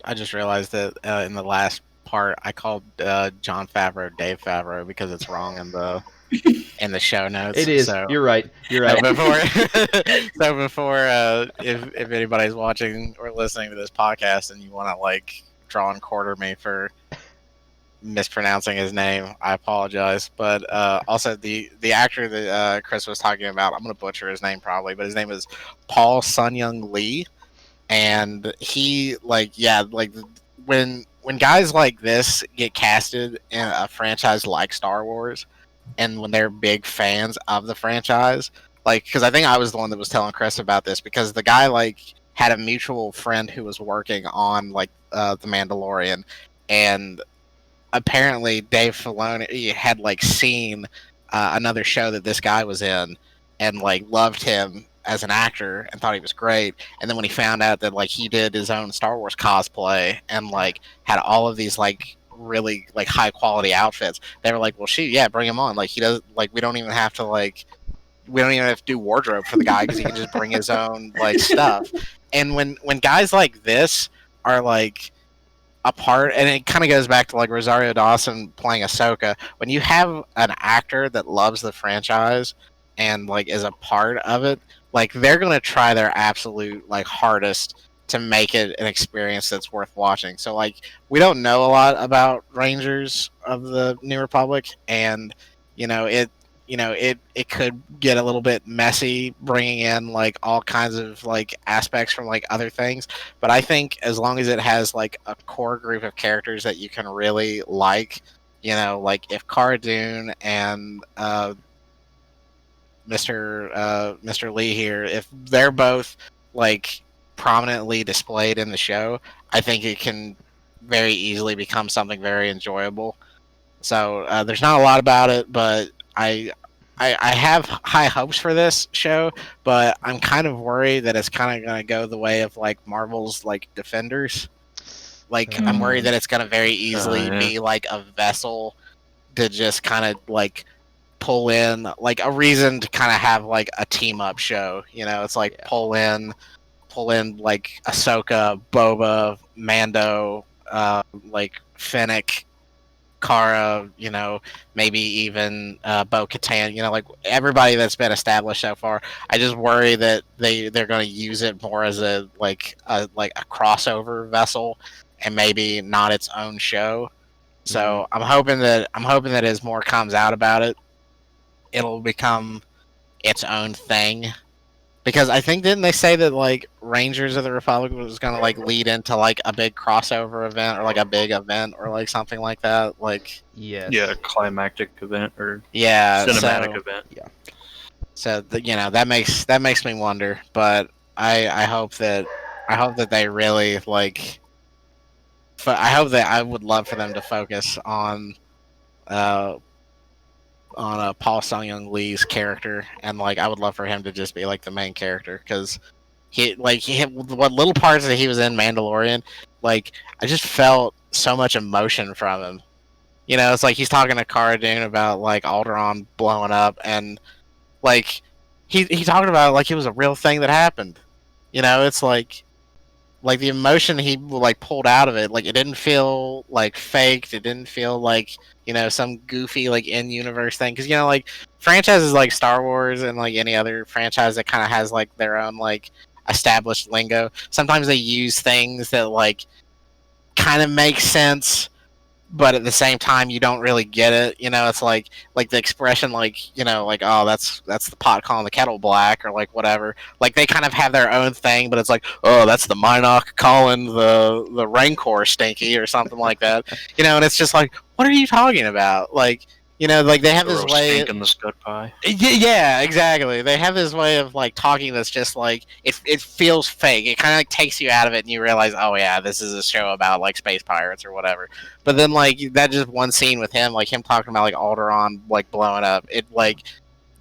I just realized that in the last part I called John Favreau Dave Favreau because it's wrong in the show notes. It is. So You're right. You're so right. before if anybody's watching or listening to this podcast and you want to like draw and quarter me for mispronouncing his name, I apologize. But also the actor that Chris was talking about, I'm gonna butcher his name probably, but his name is Paul Sun-Young Lee, and he when guys like this get casted in a franchise like Star Wars, and when they're big fans of the franchise, like because I think I was the one that was telling Chris about this because the guy like had a mutual friend who was working on like the Mandalorian, and apparently Dave Filoni had like seen another show that this guy was in and like loved him as an actor and thought he was great. And then when he found out that like he did his own Star Wars cosplay and like had all of these like really like high quality outfits, they were like, well, shoot, yeah, bring him on. Like he does, like we don't even have to do wardrobe for the guy because he can just bring his own like stuff. And when guys like this are like a part, and it kind of goes back to like Rosario Dawson playing Ahsoka, when you have an actor that loves the franchise and like is a part of it, like they're gonna try their absolute like hardest to make it an experience that's worth watching. So like we don't know a lot about Rangers of the New Republic, and it could get a little bit messy bringing in like all kinds of like aspects from like other things, but I think as long as it has like a core group of characters that you can really like, like if Cara Dune and Mr. Lee here, if they're both like prominently displayed in the show, I think it can very easily become something very enjoyable. So there's not a lot about it, but I have high hopes for this show, but I'm kind of worried that it's kind of going to go the way of like Marvel's like Defenders. Like I'm worried that it's going to very easily be like a vessel to just kind of like pull in like a reason to kind of have like a team up show. It's like pull in like Ahsoka, Boba, Mando, like Fennec, Cara, maybe even Bo-Katan, like everybody that's been established so far. I just worry that they're going to use it more as a crossover vessel and maybe not its own show. So I'm hoping that as more comes out about it, it'll become its own thing. Because I think, didn't they say that like Rangers of the Republic was gonna like lead into like a big crossover event or like a big event or like something like that? Like a climactic event or cinematic event. Yeah. So that makes me wonder, but I hope that they really like. I would love for them to focus on Paul Sun-Young Lee's character, and like I would love for him to just be like the main character, because what little parts that he was in Mandalorian, like I just felt so much emotion from him. It's like he's talking to Cara Dune about like Alderaan blowing up, and like he talked about it like it was a real thing that happened. It's like the emotion he like pulled out of it, like it didn't feel like faked. It didn't feel like some goofy like in-universe thing, because like franchises like Star Wars and like any other franchise that kind of has like their own like established lingo, sometimes they use things that like kind of make sense, but at the same time you don't really get it. It's like the expression like like, oh, that's the pot calling the kettle black, or like whatever. Like they kind of have their own thing, but it's like, oh, that's the Minoc calling the Rancor stinky, or something like that. And it's just like, what are you talking about? Like like they have this way in the scud pie. Yeah, exactly. They have this way of like talking that's just like it feels fake. It kind of like takes you out of it, and you realize, oh yeah, this is a show about like space pirates or whatever. But then like that just one scene with him, like him talking about like Alderaan like blowing up, it like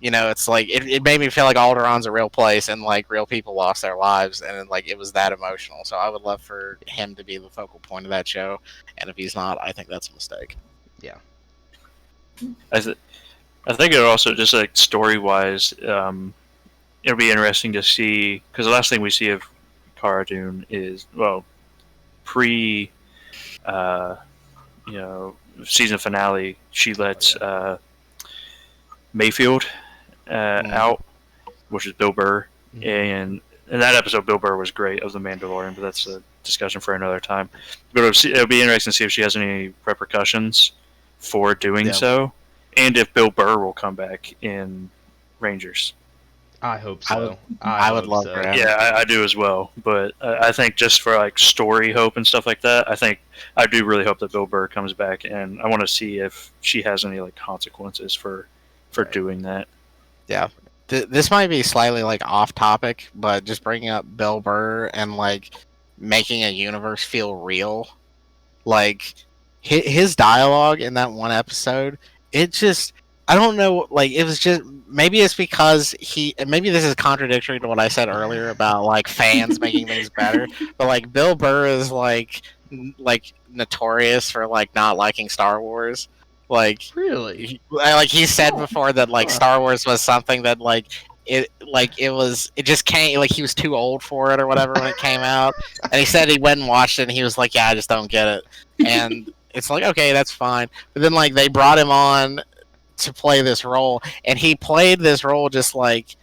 it's like it made me feel like Alderaan's a real place and like real people lost their lives, and like it was that emotional. So I would love for him to be the focal point of that show, and if he's not, I think that's a mistake. Yeah. I think it also just like story-wise, it'll be interesting to see, because the last thing we see of Cara Dune is, well, pre, season finale, she lets Mayfield out, which is Bill Burr, and in that episode, Bill Burr was great of the Mandalorian, but that's a discussion for another time. But it'll be interesting to see if she has any repercussions for doing so, and if Bill Burr will come back in Rangers. I hope so. I would love so. that. Yeah, I do as well. But I think just for like story hope and stuff like that, I do really hope that Bill Burr comes back, and I want to see if she has any like consequences for doing that. Yeah. This might be slightly like off topic, but just bringing up Bill Burr and like making a universe feel real, like his dialogue in that one episode, it just, I don't know, like it was just, maybe it's because maybe this is contradictory to what I said earlier about like fans making things better, but like Bill Burr is like notorious for like not liking Star Wars. Like really, he said before that like Star Wars was something that it just can't, like he was too old for it or whatever when it came out, and he said he went and watched it and he was like, yeah, I just don't get it, and it's like, okay, that's fine, but then like they brought him on to play this role, and he played this role just like,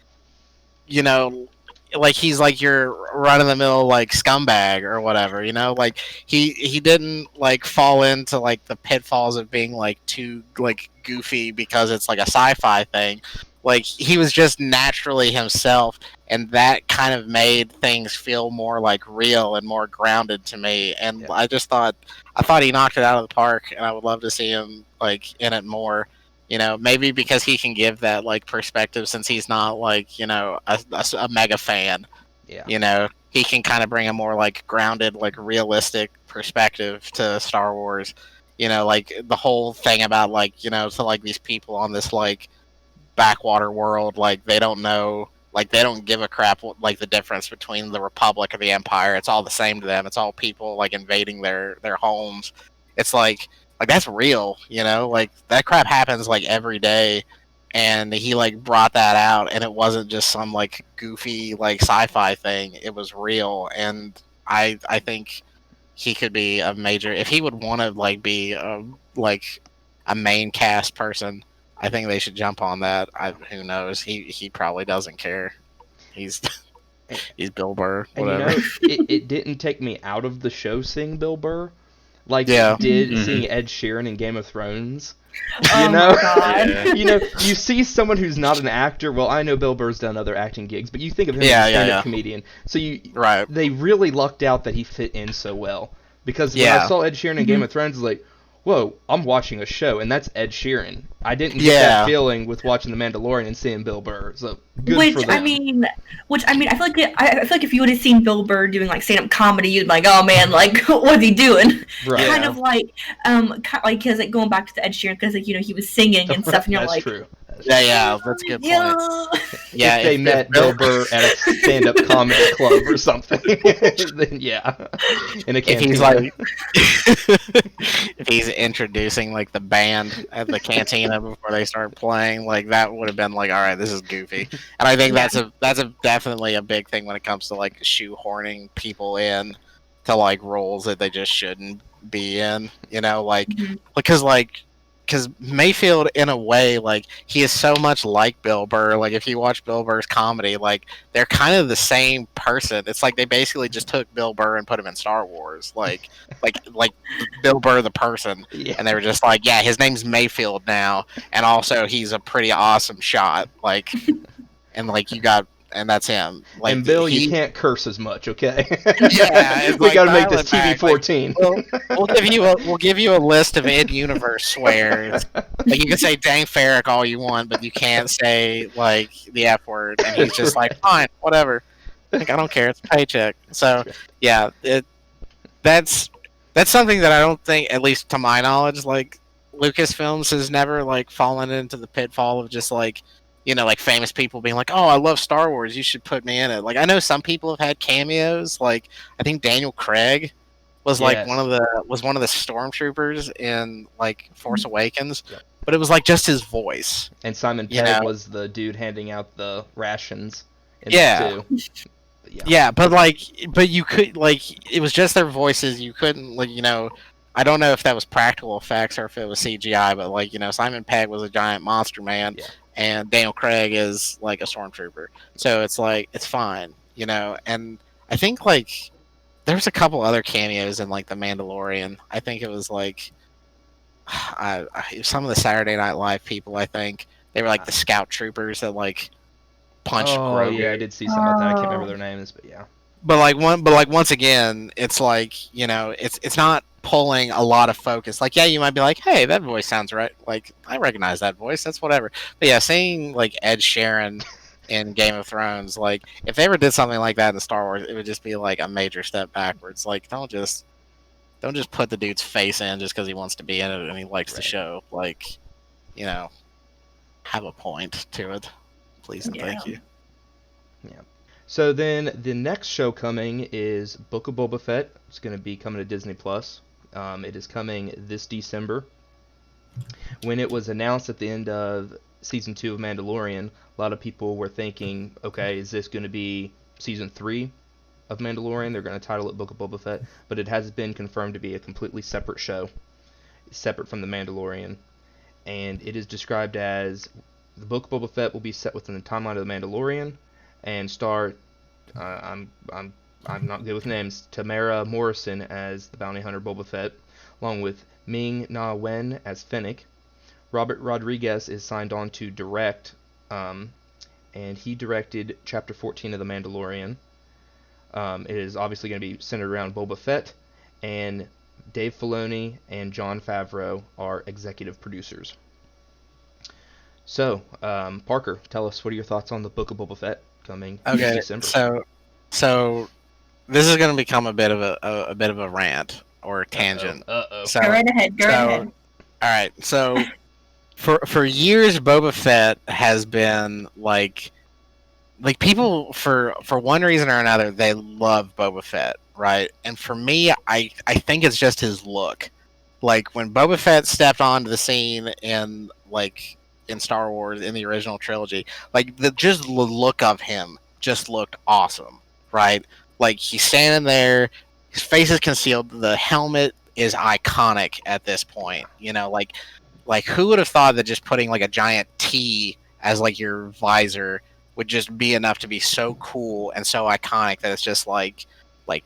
like he's like your run-of-the-mill like scumbag or whatever, like he didn't like fall into like the pitfalls of being like too like goofy because it's like a sci-fi thing. Like he was just naturally himself, and that kind of made things feel more like real and more grounded to me, and I thought he knocked it out of the park, and I would love to see him like in it more. Maybe because he can give that like perspective, since he's not like a mega fan. Yeah. He can kind of bring a more like grounded, like realistic perspective to Star Wars. Like the whole thing about like to like these people on this like backwater world, like they don't know, like they don't give a crap like the difference between the Republic or the Empire. It's all the same to them. It's all people like invading their homes. It's like that's real, like that crap happens like every day, and he like brought that out, and it wasn't just some like goofy like sci-fi thing. It was real, and I think he could be a major, if he would want to like be a main cast person. I think they should jump on that. Who knows? He probably doesn't care. He's Bill Burr. Whatever. And it didn't take me out of the show seeing Bill Burr. Like yeah. It did seeing Ed Sheeran in Game of Thrones. Oh my God. You see someone who's not an actor. Well, I know Bill Burr's done other acting gigs, but you think of him as a stand-up comedian. So they really lucked out that he fit in so well. Because when I saw Ed Sheeran in Game of Thrones, I was like, whoa, I'm watching a show, and that's Ed Sheeran. I didn't get that feeling with watching The Mandalorian and seeing Bill Burr. So good for them. I mean, I feel like if you would have seen Bill Burr doing like stand-up comedy, you'd be like, oh man, like what's he doing? Right. Kind of like, because like going back to the Ed Sheeran, because like he was singing and stuff, and you're like, true. Yeah, that's a good point. Yeah, if they met Bill Burr at a stand-up comedy club or something, then in a cantina. If he's introducing like the band at the cantina before they start playing, like that would have been like, all right, this is goofy. And I think that's definitely a big thing when it comes to like shoehorning people in to like roles that they just shouldn't be in. Because Mayfield, in a way, like he is so much like Bill Burr. Like if you watch Bill Burr's comedy, like they're kind of the same person. It's like they basically just took Bill Burr and put him in Star Wars, like Bill Burr the person, and they were just like, yeah, his name's Mayfield now, and also he's a pretty awesome shot, like, and like you got. And that's him. Like, and Bill, you can't curse as much, okay? Yeah, we got to make this TV-14. Like, we'll give you a list of in-universe swears. Like you can say "dang Ferrick" all you want, but you can't say like the F word. And he's just like, fine, whatever. Like I don't care. It's a paycheck. So yeah, that's something that I don't think, at least to my knowledge, like Lucasfilms has never like fallen into the pitfall of just like. Like famous people being like, "Oh, I love Star Wars. You should put me in it." Like I know some people have had cameos. Like I think Daniel Craig was like one of the stormtroopers in like Force Awakens, but it was like just his voice. And Simon Pegg was the dude handing out the rations. In it too. Yeah, but you could it was just their voices. You couldn't I don't know if that was practical effects or if it was CGI, but Simon Pegg was a giant monster man, and Daniel Craig is like a stormtrooper. So it's fine, And I think there was a couple other cameos in The Mandalorian. I think it was some of the Saturday Night Live people. I think they were the scout troopers that punched Grogu. Yeah, I did see some of that. I can't remember their names, but yeah. But once again, it's it's not pulling a lot of focus. You might be hey, that voice sounds right. I recognize that voice. That's whatever. But yeah, seeing Ed Sheeran in Game of Thrones, if they ever did something like that in Star Wars, it would just be a major step backwards. Don't just put the dude's face in just because he wants to be in it and he likes the show. Have a point to it, please and thank you. Yeah. So then the next show coming is Book of Boba Fett. It's going to be coming to Disney Plus. It is coming this December. When it was announced at the end of season 2 of Mandalorian, a lot of people were thinking, okay, is this going to be season 3 of Mandalorian? They're going to title it Book of Boba Fett, but it has been confirmed to be a completely separate show, separate from the Mandalorian, and it is described as the Book of Boba Fett will be set within the timeline of the Mandalorian, and star I'm not good with names, Tamara Morrison as the bounty hunter Boba Fett, along with Ming-Na Wen as Fennec. Robert Rodriguez is signed on to direct, and he directed Chapter 14 of The Mandalorian. It is obviously going to be centered around Boba Fett, and Dave Filoni and Jon Favreau are executive producers. So, Parker, tell us, what are your thoughts on the Book of Boba Fett coming this December? So this is going to become a bit of a rant or a tangent. So, go right ahead. All right. So for years, Boba Fett has been people for one reason or another, they love Boba Fett, right? And for me, I think it's just his look. When Boba Fett stepped onto the scene in Star Wars in the original trilogy, the look of him just looked awesome, right? He's standing there, his face is concealed, the helmet is iconic at this point, who would have thought that just putting a giant T as your visor would just be enough to be so cool and so iconic that it's just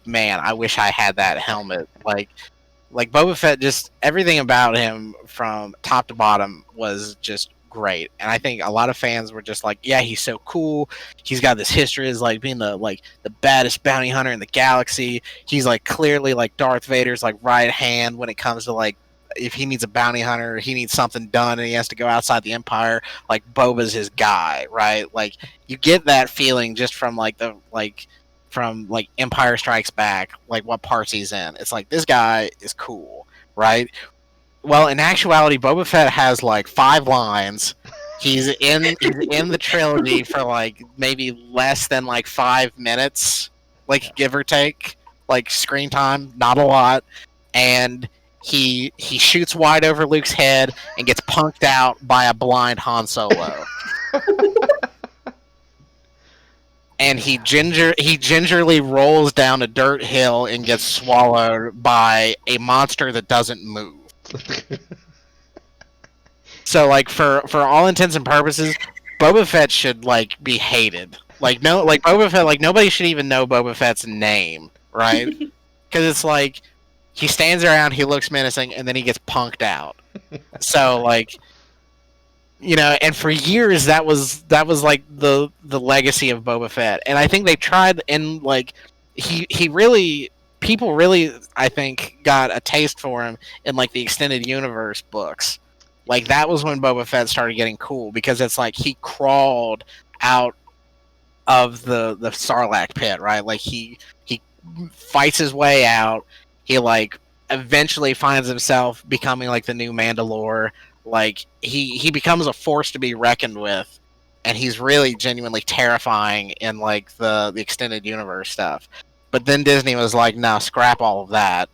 man, I wish I had that helmet. Boba Fett, just everything about him from top to bottom was just great, and I think a lot of fans were just yeah, he's so cool. He's got this history as being the baddest bounty hunter in the galaxy. He's clearly Darth Vader's right hand when it comes to if he needs a bounty hunter, he needs something done, and he has to go outside the Empire. Boba's his guy, right? You get that feeling just from from Empire Strikes Back, what parts he's in. It's this guy is cool, right? Well, in actuality, Boba Fett has 5 lines. He's in the trilogy for maybe less than 5 minutes, give or take, screen time, not a lot, and he shoots wide over Luke's head and gets punked out by a blind Han Solo. And he gingerly rolls down a dirt hill and gets swallowed by a monster that doesn't move. So for all intents and purposes, Boba Fett should be hated. Boba Fett, nobody should even know Boba Fett's name, right? Because it's he stands around, he looks menacing, and then he gets punked out. So and for years that was the legacy of Boba Fett, and I think they tried, and people really, I think, got a taste for him in the extended universe books. That was when Boba Fett started getting cool, because it's he crawled out of the Sarlacc pit, right? He fights his way out. He eventually finds himself becoming the new Mandalore. He becomes a force to be reckoned with, and he's really genuinely terrifying in the extended universe stuff. But then Disney was no, scrap all of that.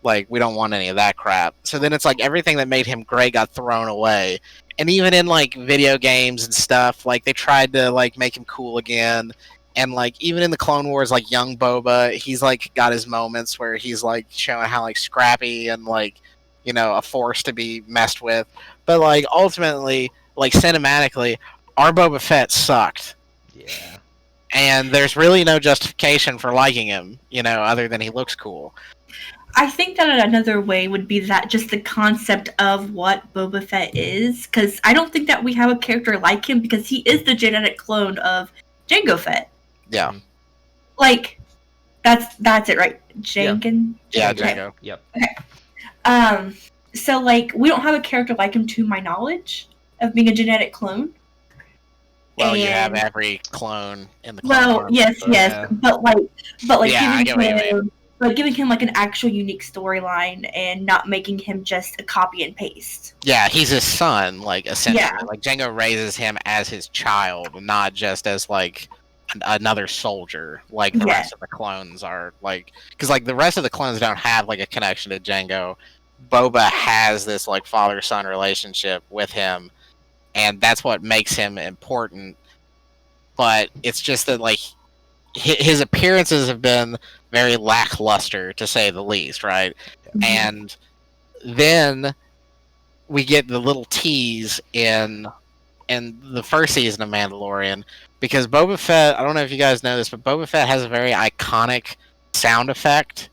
We don't want any of that crap. So then it's everything that made him great got thrown away. And even in video games and stuff, they tried to make him cool again. And like even in the Clone Wars, like young Boba, he's like got his moments where he's like showing how like scrappy and like, you know, a force to be messed with. But like ultimately, like cinematically, our Boba Fett sucked. Yeah. And there's really no justification for liking him, you know, other than he looks cool. I think that another way would be that just the concept of what Boba Fett is, because I don't think that we have a character like him because he is the genetic clone of Jango Fett. Yeah. Like, that's it, right? Jango? Yeah, Okay. Jango. Yep. So like we don't have a character like him to my knowledge of being a genetic clone. Well, you have And- every clone in the Clone Well, Wars. yes, Yeah. but Yeah, I get what you giving him like an actual unique storyline and not making him just a copy and paste. Yeah, he's his son, like essentially. Yeah. Like Jango raises him as his child, not just as like another soldier, like the rest of the clones are. Like, because like the rest of the clones don't have like a connection to Jango. Boba has this like father-son relationship with him, and that's what makes him important. But it's just that like his appearances have been very lackluster, to say the least, right? And then we get the little tease in the first season of Mandalorian, because Boba Fett, I don't know if you guys know this, but Boba Fett has a very iconic sound effect,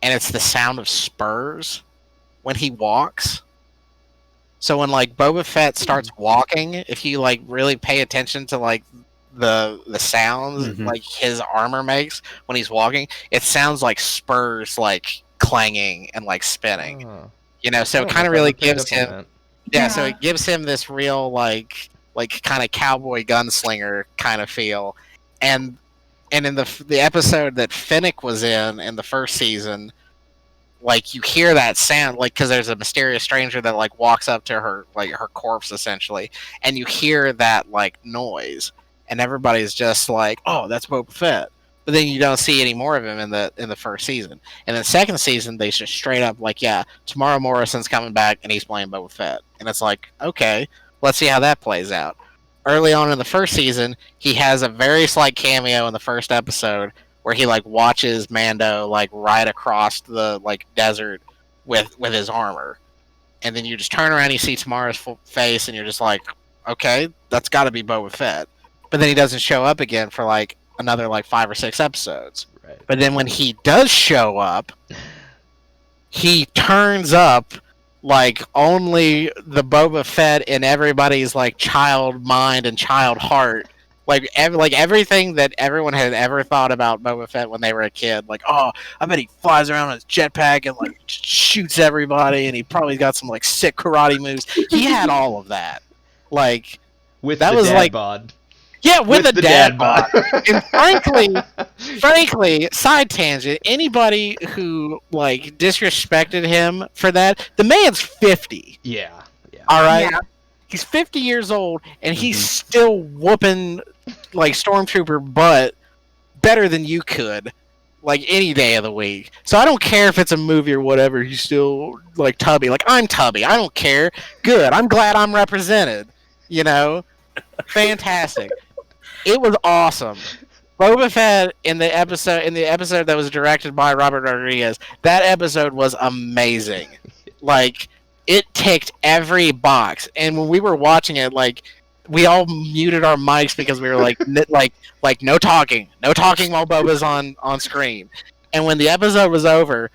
and it's the sound of spurs when he walks. So when like Boba Fett starts walking, if you like really pay attention to like the sounds like his armor makes when he's walking, it sounds like spurs like clanging and like spinning. Oh. You know, so I it don't kind know of if I really picked gives up on him that. yeah, so Yeah. it gives him this real like kind of cowboy gunslinger kind of feel. And in the episode that Fennec was in the first season, like you hear that sound, like because there's a mysterious stranger that like walks up to her, like her corpse essentially, and you hear that like noise, and everybody's just like, "Oh, that's Boba Fett." But then you don't see any more of him in the first season. And the second season, they just straight up like, "Yeah, Tamara Morrison's coming back, and he's playing Boba Fett." And it's like, okay, let's see how that plays out. Early on in the first season, he has a very slight cameo in the first episode where he like watches Mando like ride across the like desert with his armor, and then you just turn around and you see Tamara's face, and you're just like, okay, that's got to be Boba Fett. But then he doesn't show up again for like another like 5 or 6 episodes. Right. But then when he does show up, he turns up like only the Boba Fett in everybody's like child mind and child heart. Like everything that everyone had ever thought about Boba Fett when they were a kid. Like, oh, I bet he flies around on his jetpack and like shoots everybody, and he probably got some like sick karate moves. He had all of that. Like, With that the was dad like bod. yeah, with a the dad bod. And frankly, side tangent, anybody who like disrespected him for that, the man's 50. Yeah. All right? Yeah. He's 50 years old and he's still whooping like stormtrooper butt better than you could like any day of the week. So I don't care if it's a movie or whatever, he's still like tubby. Like I'm tubby. I don't care. Good. I'm glad I'm represented, you know? Fantastic. It was awesome. Boba Fett in the episode that was directed by Robert Rodriguez, that episode was amazing. Like, it ticked every box. And when we were watching it, like, we all muted our mics because we were like, like no talking while Boba's on screen. And when the episode was over,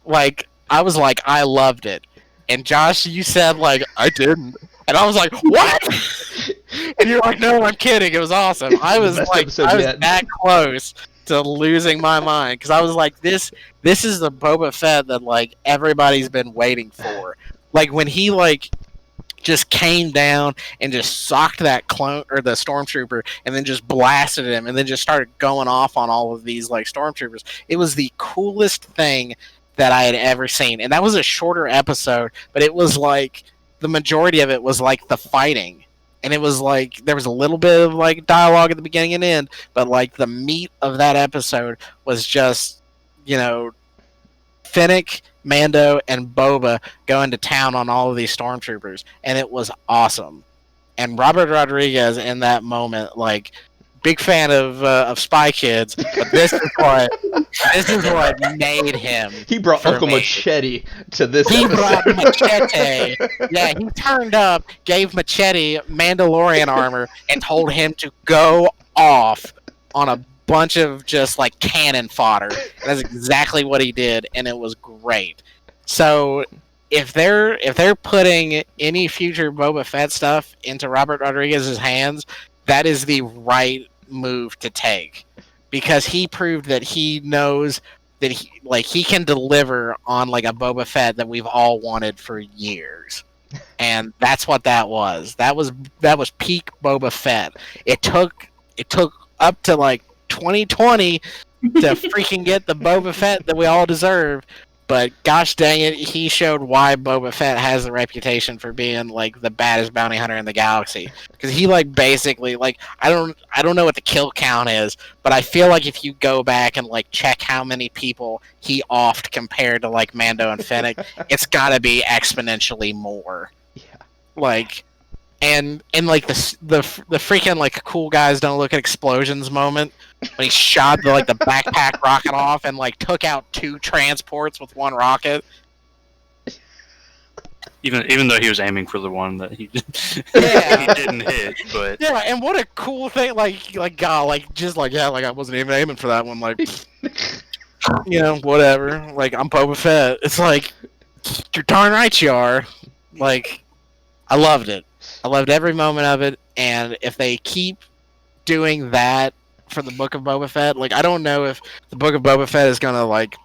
like, I was like, I loved it. And Josh, you said like, I didn't. And I was like, what? And you're like, no, I'm kidding. It was awesome. I was Best like, episode I was yet. that close to losing my mind because I was like, this is the Boba Fett that like everybody's been waiting for. Like when he like just came down and just socked that clone or the stormtrooper and then just blasted him and then just started going off on all of these like stormtroopers. It was the coolest thing that I had ever seen. And that was a shorter episode, but it was like the majority of it was like the fighting. And it was like there was a little bit of like dialogue at the beginning and end, but like the meat of that episode was just, you know, Fennec, Mando, and Boba going to town on all of these stormtroopers, and it was awesome. And Robert Rodriguez in that moment like big fan of Spy Kids, but this is what made him. He brought for Uncle me. Machete to this He episode. brought Machete. Yeah, he turned up, gave Machete Mandalorian armor, and told him to go off on a bunch of just like cannon fodder. That's exactly what he did, and it was great. So if they're putting any future Boba Fett stuff into Robert Rodriguez's hands, that is the right move to take, because he proved that he knows that he can deliver on like a Boba Fett that we've all wanted for years. And that's what that was. That was peak Boba Fett. It took up to like 2020 to freaking get the Boba Fett that we all deserve. But gosh dang it, he showed why Boba Fett has the reputation for being like the baddest bounty hunter in the galaxy. Because he like basically like I don't know what the kill count is, but I feel like if you go back and like check how many people he offed compared to like Mando and Fennec, it's got to be exponentially more. Yeah. Like, and like the freaking like cool guys don't look at explosions moment when he shot the backpack rocket off and like took out 2 transports with 1 rocket. Even though he was aiming for the one that he Yeah. he didn't hit, but Yeah, and what a cool thing! Like God, I wasn't even aiming for that one. Like, whatever. Like, I'm Boba Fett. It's like, you're darn right you are. Like, I loved it. I loved every moment of it. And if they keep doing that for the Book of Boba Fett, like, I don't know if the Book of Boba Fett is gonna like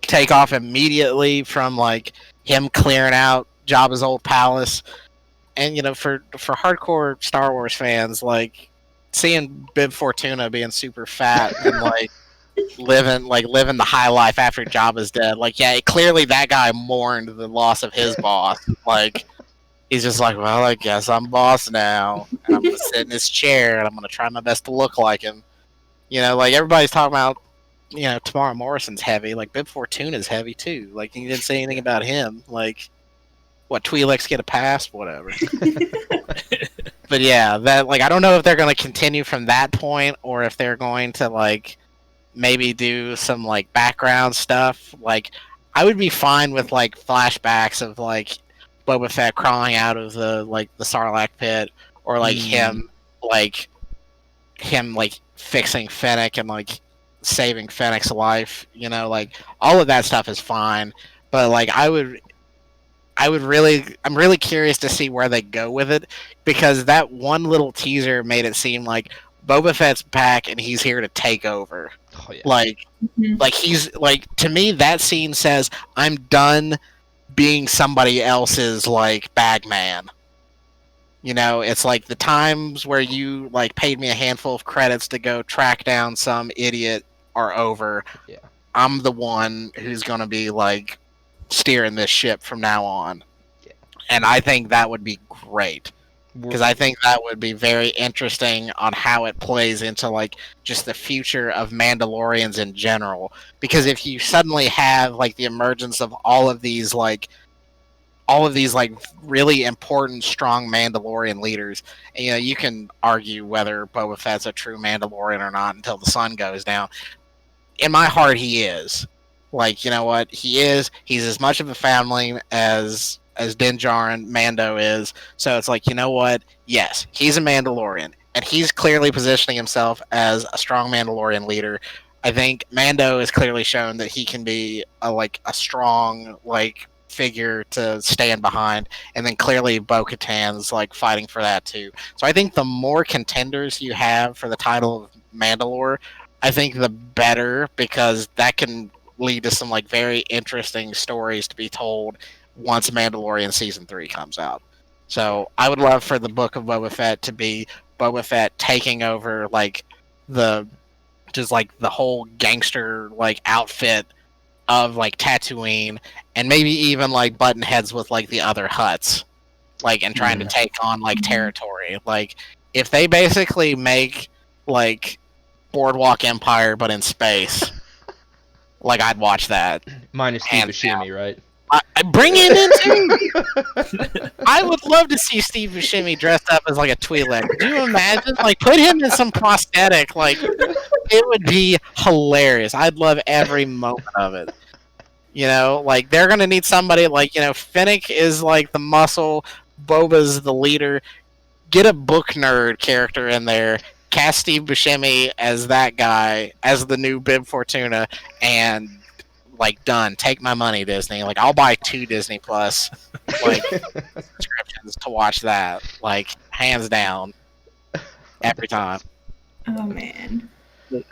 take off immediately from like him clearing out Jabba's old palace. And for hardcore Star Wars fans, like seeing Bib Fortuna being super fat and like living the high life after Jabba's dead, like clearly that guy mourned the loss of his boss. Like he's just like, well, I guess I'm boss now, and I'm gonna sit in this chair and I'm gonna try my best to look like him. Like everybody's talking about, Tamara Morrison's heavy. Like Bib Fortuna's heavy too. Like you didn't say anything about him. Like, what, Twi'leks get a pass? Whatever. But yeah, that like I don't know if they're gonna continue from that point or if they're going to like maybe do some like background stuff. Like I would be fine with like flashbacks of like Boba Fett crawling out of the Sarlacc pit, or like him fixing Fennec and like saving Fennec's life. Like all of that stuff is fine, but like I'm really curious to see where they go with it, because that one little teaser made it seem like Boba Fett's back and he's here to take over. Oh, yeah. Like he's like, to me that scene says I'm done being somebody else's like bagman. It's like the times where you like paid me a handful of credits to go track down some idiot are over. Yeah. I'm the one who's gonna be like steering this ship from now on. Yeah. And I think that would be great, because I think that would be very interesting on how it plays into like just the future of Mandalorians in general. Because if you suddenly have like the emergence of all of these really important, strong Mandalorian leaders, and you can argue whether Boba Fett's a true Mandalorian or not until the sun goes down. In my heart, he is. Like, you know what? He is. He's as much of a family as Din Djarin Mando is. So it's like, you know what? Yes, he's a Mandalorian, and he's clearly positioning himself as a strong Mandalorian leader. I think Mando has clearly shown that he can be a strong figure to stand behind, and then clearly Bo-Katan's fighting for that too. So I think the more contenders you have for the title of Mandalore, I think the better, because that can lead to some very interesting stories to be told once Mandalorian Season 3 comes out. So I would love for the Book of Boba Fett to be Boba Fett taking over the whole gangster outfit of Tatooine, and maybe even button heads with the other Hutts, and trying to take on territory. If they basically make Boardwalk Empire but in space, I'd watch that. Minus Steve Buscemi, right? I bring it in too. I would love to see Steve Buscemi dressed up as like a Twi'lek. Could you imagine? Like, put him in some prosthetic. Like, it would be hilarious. I'd love every moment of it. You know, like they're gonna need somebody like, you know, Fennec is like the muscle, Boba's the leader. Get a book nerd character in there. Cast Steve Buscemi as that guy, as the new Bib Fortuna, and like done. Take my money, Disney. Like I'll buy 2 Disney Plus like subscriptions to watch that. Like hands down, every time. Oh man.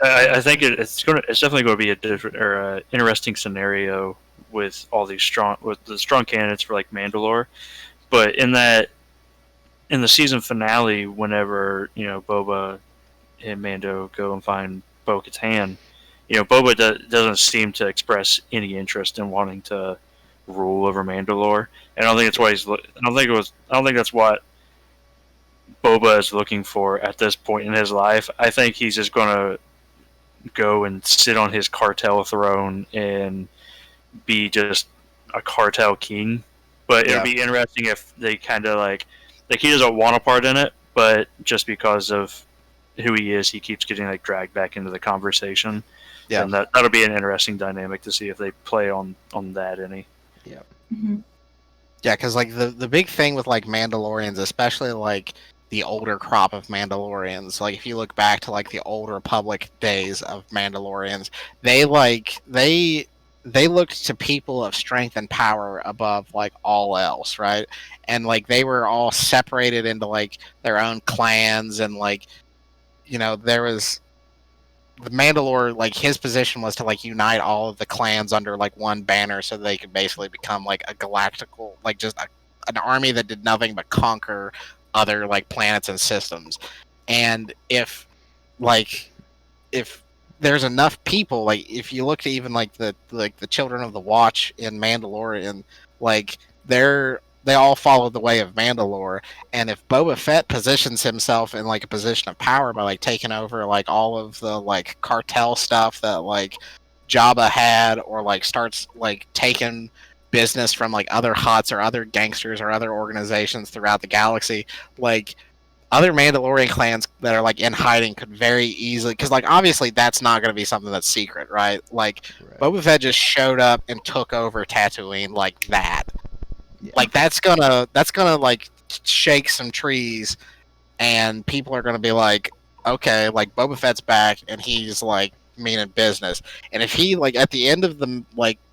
I think it's definitely going to be a different or interesting scenario with all these strong candidates for like Mandalore, but in the season finale, whenever Boba and Mando go and find Bo-Katan, Boba doesn't seem to express any interest in wanting to rule over Mandalore, and I don't think that's why I don't think that's what Boba is looking for at this point in his life. I think he's just going to go and sit on his cartel throne and be just a cartel king. But it'll be interesting if they kind of like he doesn't want a part in it, but just because of who he is, he keeps getting like dragged back into the conversation. Yeah, and that'll be an interesting dynamic to see if they play on that any. Yeah. Mm-hmm. Yeah, because like the big thing with like Mandalorians, especially like the older crop of Mandalorians, like if you look back to like the old Republic days of Mandalorians, they looked to people of strength and power above like all else, right? And like they were all separated into like their own clans, and like there was the Mandalore, like his position was to like unite all of the clans under like one banner, so they could basically become like a galactical, like just an army that did nothing but conquer other like planets and systems. And if there's enough people, like if you look to even like the Children of the Watch in Mandalorian, like they all follow the way of Mandalore. And if Boba Fett positions himself in like a position of power by like taking over like all of the like cartel stuff that like Jabba had, or like starts like taking business from like other Hutts or other gangsters or other organizations throughout the galaxy, like other Mandalorian clans that are like in hiding could very easily, because like obviously that's not going to be something that's secret, right? Like Boba Fett just showed up and took over Tatooine like that. Yeah. Like that's gonna like shake some trees, and people are gonna be like, okay, like Boba Fett's back and he's like meaning business. And if he like at the end of the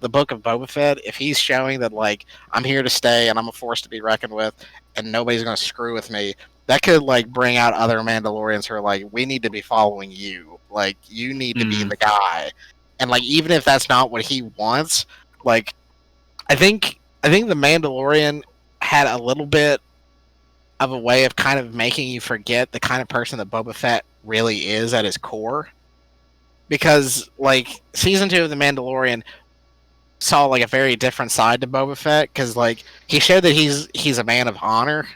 Book of Boba Fett, if he's showing that like I'm here to stay and I'm a force to be reckoned with and nobody's gonna screw with me, that could like bring out other Mandalorians who are like, we need to be following you, like you need to be the guy. And like even if that's not what he wants, like I think the Mandalorian had a little bit of a way of kind of making you forget the kind of person that Boba Fett really is at his core. Because, like, Season 2 of The Mandalorian saw, like, a very different side to Boba Fett. Because, like, he showed that he's a man of honor.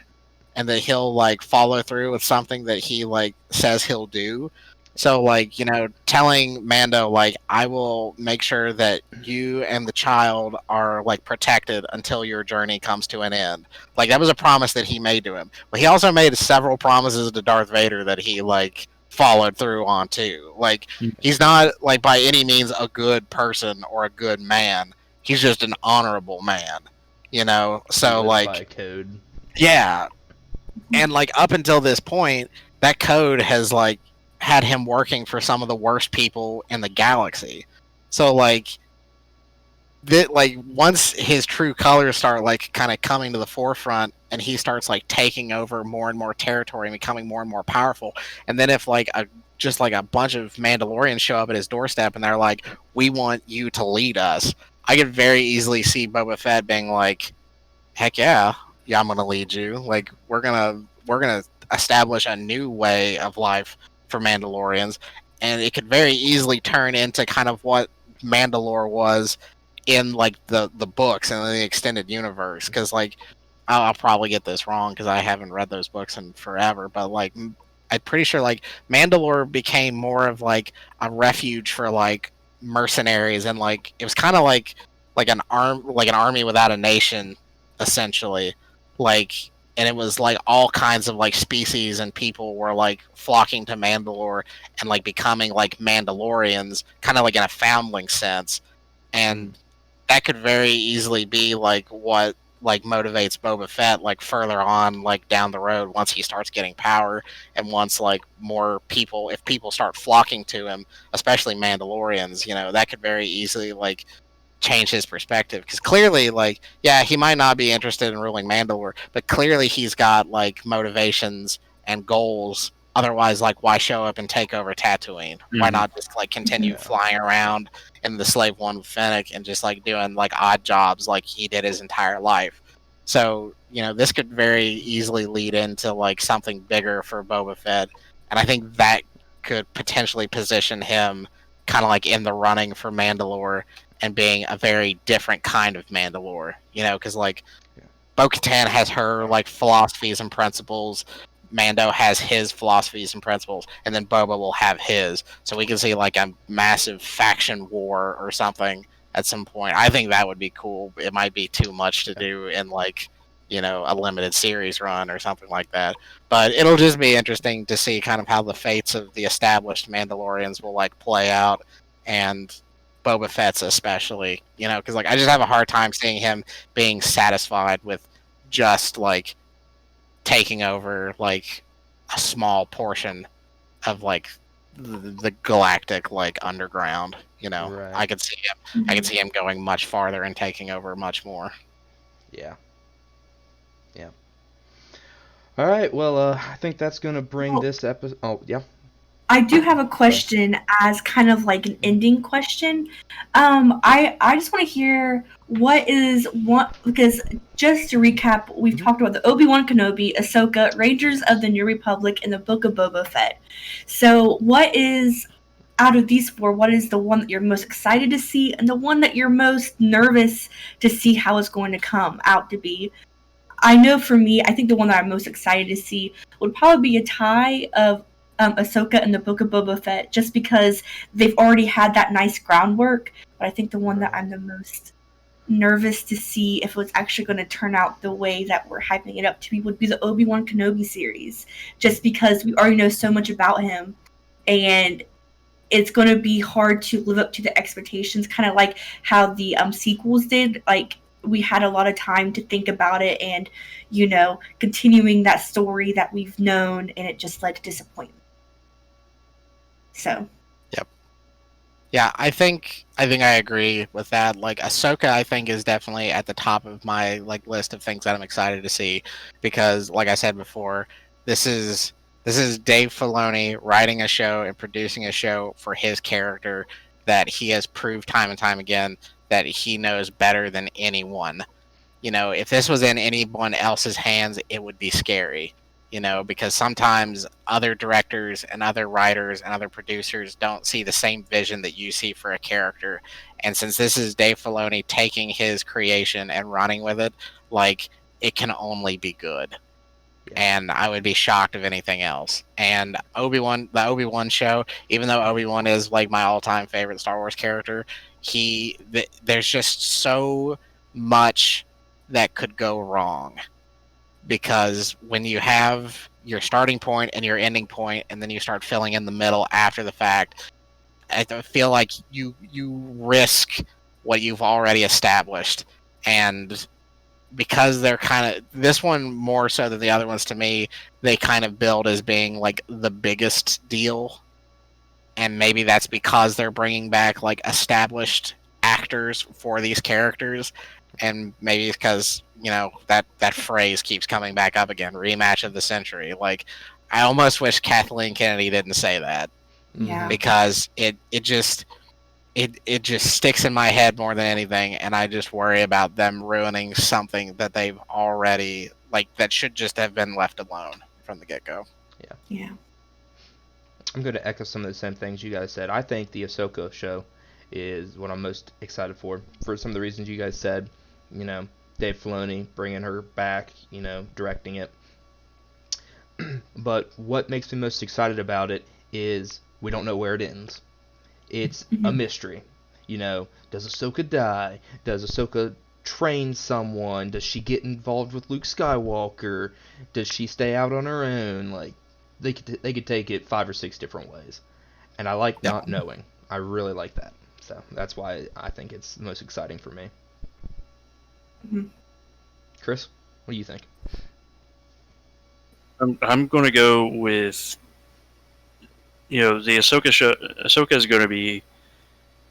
And that he'll, like, follow through with something that he, like, says he'll do. So, like, telling Mando, like, I will make sure that you and the child are, like, protected until your journey comes to an end. Like, that was a promise that he made to him. But he also made several promises to Darth Vader that he, like, followed through on, too. Like, he's not, like, by any means a good person or a good man. He's just an honorable man, So, like... by code. Yeah. And, like, up until this point, that code has, like, had him working for some of the worst people in the galaxy. So like once his true colors start like kind of coming to the forefront and he starts like taking over more and more territory and becoming more and more powerful, and then if like a bunch of Mandalorians show up at his doorstep and they're like, we want you to lead us, I could very easily see Boba Fett being like, heck yeah, I'm gonna lead you. Like we're gonna establish a new way of life for Mandalorians, and it could very easily turn into kind of what Mandalore was in like the books and the extended universe. Because like I'll probably get this wrong because I haven't read those books in forever, but like I'm pretty sure like Mandalore became more of like a refuge for like mercenaries, and like it was kind of like an army without a nation, essentially. like, and it was like all kinds of like species and people were like flocking to Mandalore and like becoming like Mandalorians, kind of like in a foundling sense, and that could very easily be like what like motivates Boba Fett like further on like down the road once he starts getting power and once like more people, if people start flocking to him, especially Mandalorians, you know, that could very easily like change his perspective, because clearly like, yeah, he might not be interested in ruling Mandalore, but clearly he's got like motivations and goals. Otherwise, like, why show up and take over Tatooine? Why not just like continue flying around in the Slave One with Fennec and just like doing like odd jobs like he did his entire life? So, you know, this could very easily lead into like something bigger for Boba Fett, and I think that could potentially position him kind of like in the running for Mandalore and being a very different kind of Mandalore, you know, because like Bo-Katan has her like philosophies and principles, Mando has his philosophies and principles, and then Boba will have his. So we can see like a massive faction war or something at some point. I think that would be cool. It might be too much to do in like, you know, a limited series run or something like that. But it'll just be interesting to see kind of how the fates of the established Mandalorians will like play out, and Boba Fett's especially, you know, because like I just have a hard time seeing him being satisfied with just like taking over like a small portion of like the galactic like underground. You know, Right. I could see him going much farther and taking over much more. Yeah. All right. Well, I think that's gonna bring this episode. Oh, yeah. I do have a question as kind of like an ending question. I just want to hear because just to recap, we've talked about the Obi-Wan Kenobi, Ahsoka, Rangers of the New Republic, and the Book of Boba Fett. So what is, out of these four, what is the one that you're most excited to see and the one that you're most nervous to see how it's going to come out to be? I know for me, I think the one that I'm most excited to see would probably be a tie of Ahsoka and the Book of Boba Fett, just because they've already had that nice groundwork. But I think the one that I'm the most nervous to see if it's actually going to turn out the way that we're hyping it up to be would be the Obi-Wan Kenobi series, just because we already know so much about him, and it's going to be hard to live up to the expectations, kind of like how the sequels did. Like, we had a lot of time to think about it and, you know, continuing that story that we've known, and it just led to disappointment. So. Yep. Yeah, I think I agree with that. Like Ahsoka, I think is definitely at the top of my like list of things that I'm excited to see, because, like I said before, this is Dave Filoni writing a show and producing a show for his character that he has proved time and time again that he knows better than anyone. You know, if this was in anyone else's hands, it would be scary. You know, because sometimes other directors and other writers and other producers don't see the same vision that you see for a character. And since this is Dave Filoni taking his creation and running with it, like, it can only be good. And I would be shocked if anything else. And the Obi-Wan show, even though Obi-Wan is like my all-time favorite Star Wars character, there's just so much that could go wrong. Because when you have your starting point and your ending point, and then you start filling in the middle after the fact, I feel like you risk what you've already established. And because they're kind of, this one more so than the other ones to me, they kind of build as being like the biggest deal. And maybe that's because they're bringing back like established actors for these characters. And maybe because, you know, that phrase keeps coming back up again, rematch of the century. Like, I almost wish Kathleen Kennedy didn't say that. Yeah. Because it just sticks in my head more than anything, and I just worry about them ruining something that they've already, like, that should just have been left alone from the get-go. Yeah. I'm going to echo some of the same things you guys said. I think the Ahsoka show is what I'm most excited for some of the reasons you guys said. You know, Dave Filoni bringing her back, you know, directing it. But what makes me most excited about it is we don't know where it ends. It's a mystery. You know, does Ahsoka die? Does Ahsoka train someone? Does she get involved with Luke Skywalker? Does she stay out on her own? Like, they could take it 5 or 6 different ways, and I like not knowing. I really like that. So that's why I think it's the most exciting for me. Mm-hmm. Chris, what do you think? I'm going to go with, the Ahsoka show. Ahsoka is going to be,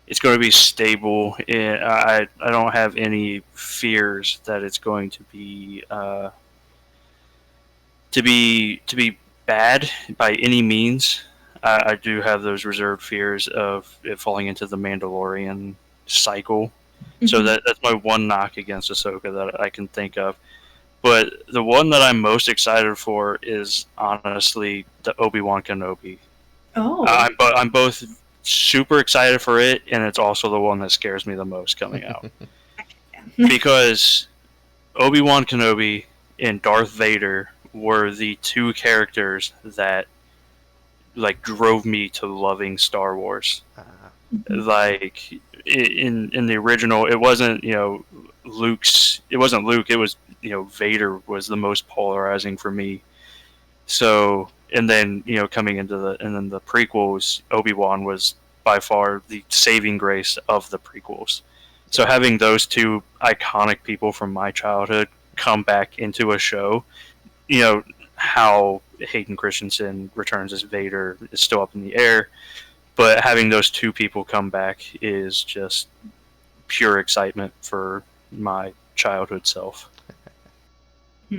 it's going to be stable. And I don't have any fears that it's going to be bad by any means. I do have those reserved fears of it falling into the Mandalorian cycle. Mm-hmm. So that's my one knock against Ahsoka that I can think of. But the one that I'm most excited for is honestly the Obi-Wan Kenobi. Oh. I'm both super excited for it, and it's also the one that scares me the most coming out. Because Obi-Wan Kenobi and Darth Vader were the 2 characters that like drove me to loving Star Wars. Like in the original, it wasn't Luke. It was Vader was the most polarizing for me. So and then coming into the prequels, Obi-Wan was by far the saving grace of the prequels. So having those 2 iconic people from my childhood come back into a show, how Hayden Christensen returns as Vader is still up in the air, but having those 2 people come back is just pure excitement for my childhood self. All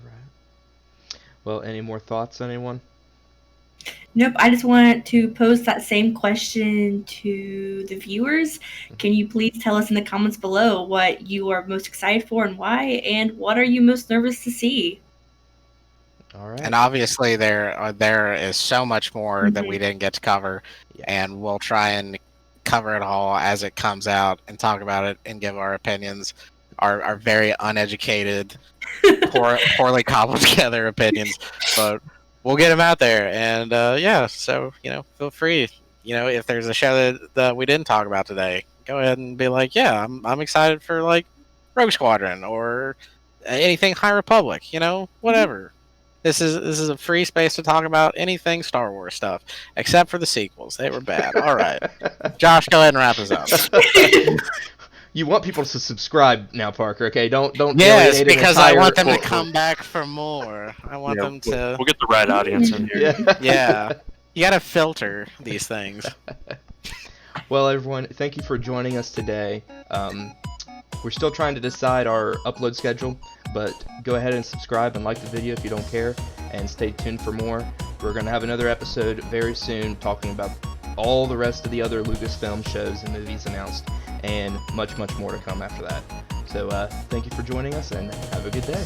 right. Well, any more thoughts, anyone? Nope, I just want to pose that same question to the viewers. Can you please tell us in the comments below what you are most excited for and why, and what are you most nervous to see? All right. And obviously there is so much more that we didn't get to cover, and we'll try and cover it all as it comes out and talk about it and give our opinions, our very uneducated, poorly cobbled together opinions, but we'll get them out there. And so feel free. If there's a show that we didn't talk about today, go ahead and be like, yeah, I'm excited for like Rogue Squadron or anything High Republic. Whatever. This is a free space to talk about anything Star Wars stuff, except for the sequels. They were bad. All right. Josh, go ahead and wrap us up. You want people to subscribe now, Parker, okay? Don't Yes, because I want them to come back for more. I want them to... We'll get the right audience in here. Yeah. You gotta filter these things. Well, everyone, thank you for joining us today. We're still trying to decide our upload schedule, but go ahead and subscribe and like the video if you don't care, and stay tuned for more. We're going to have another episode very soon talking about all the rest of the other Lucasfilm shows and movies announced, and much, much more to come after that. So thank you for joining us, and have a good day.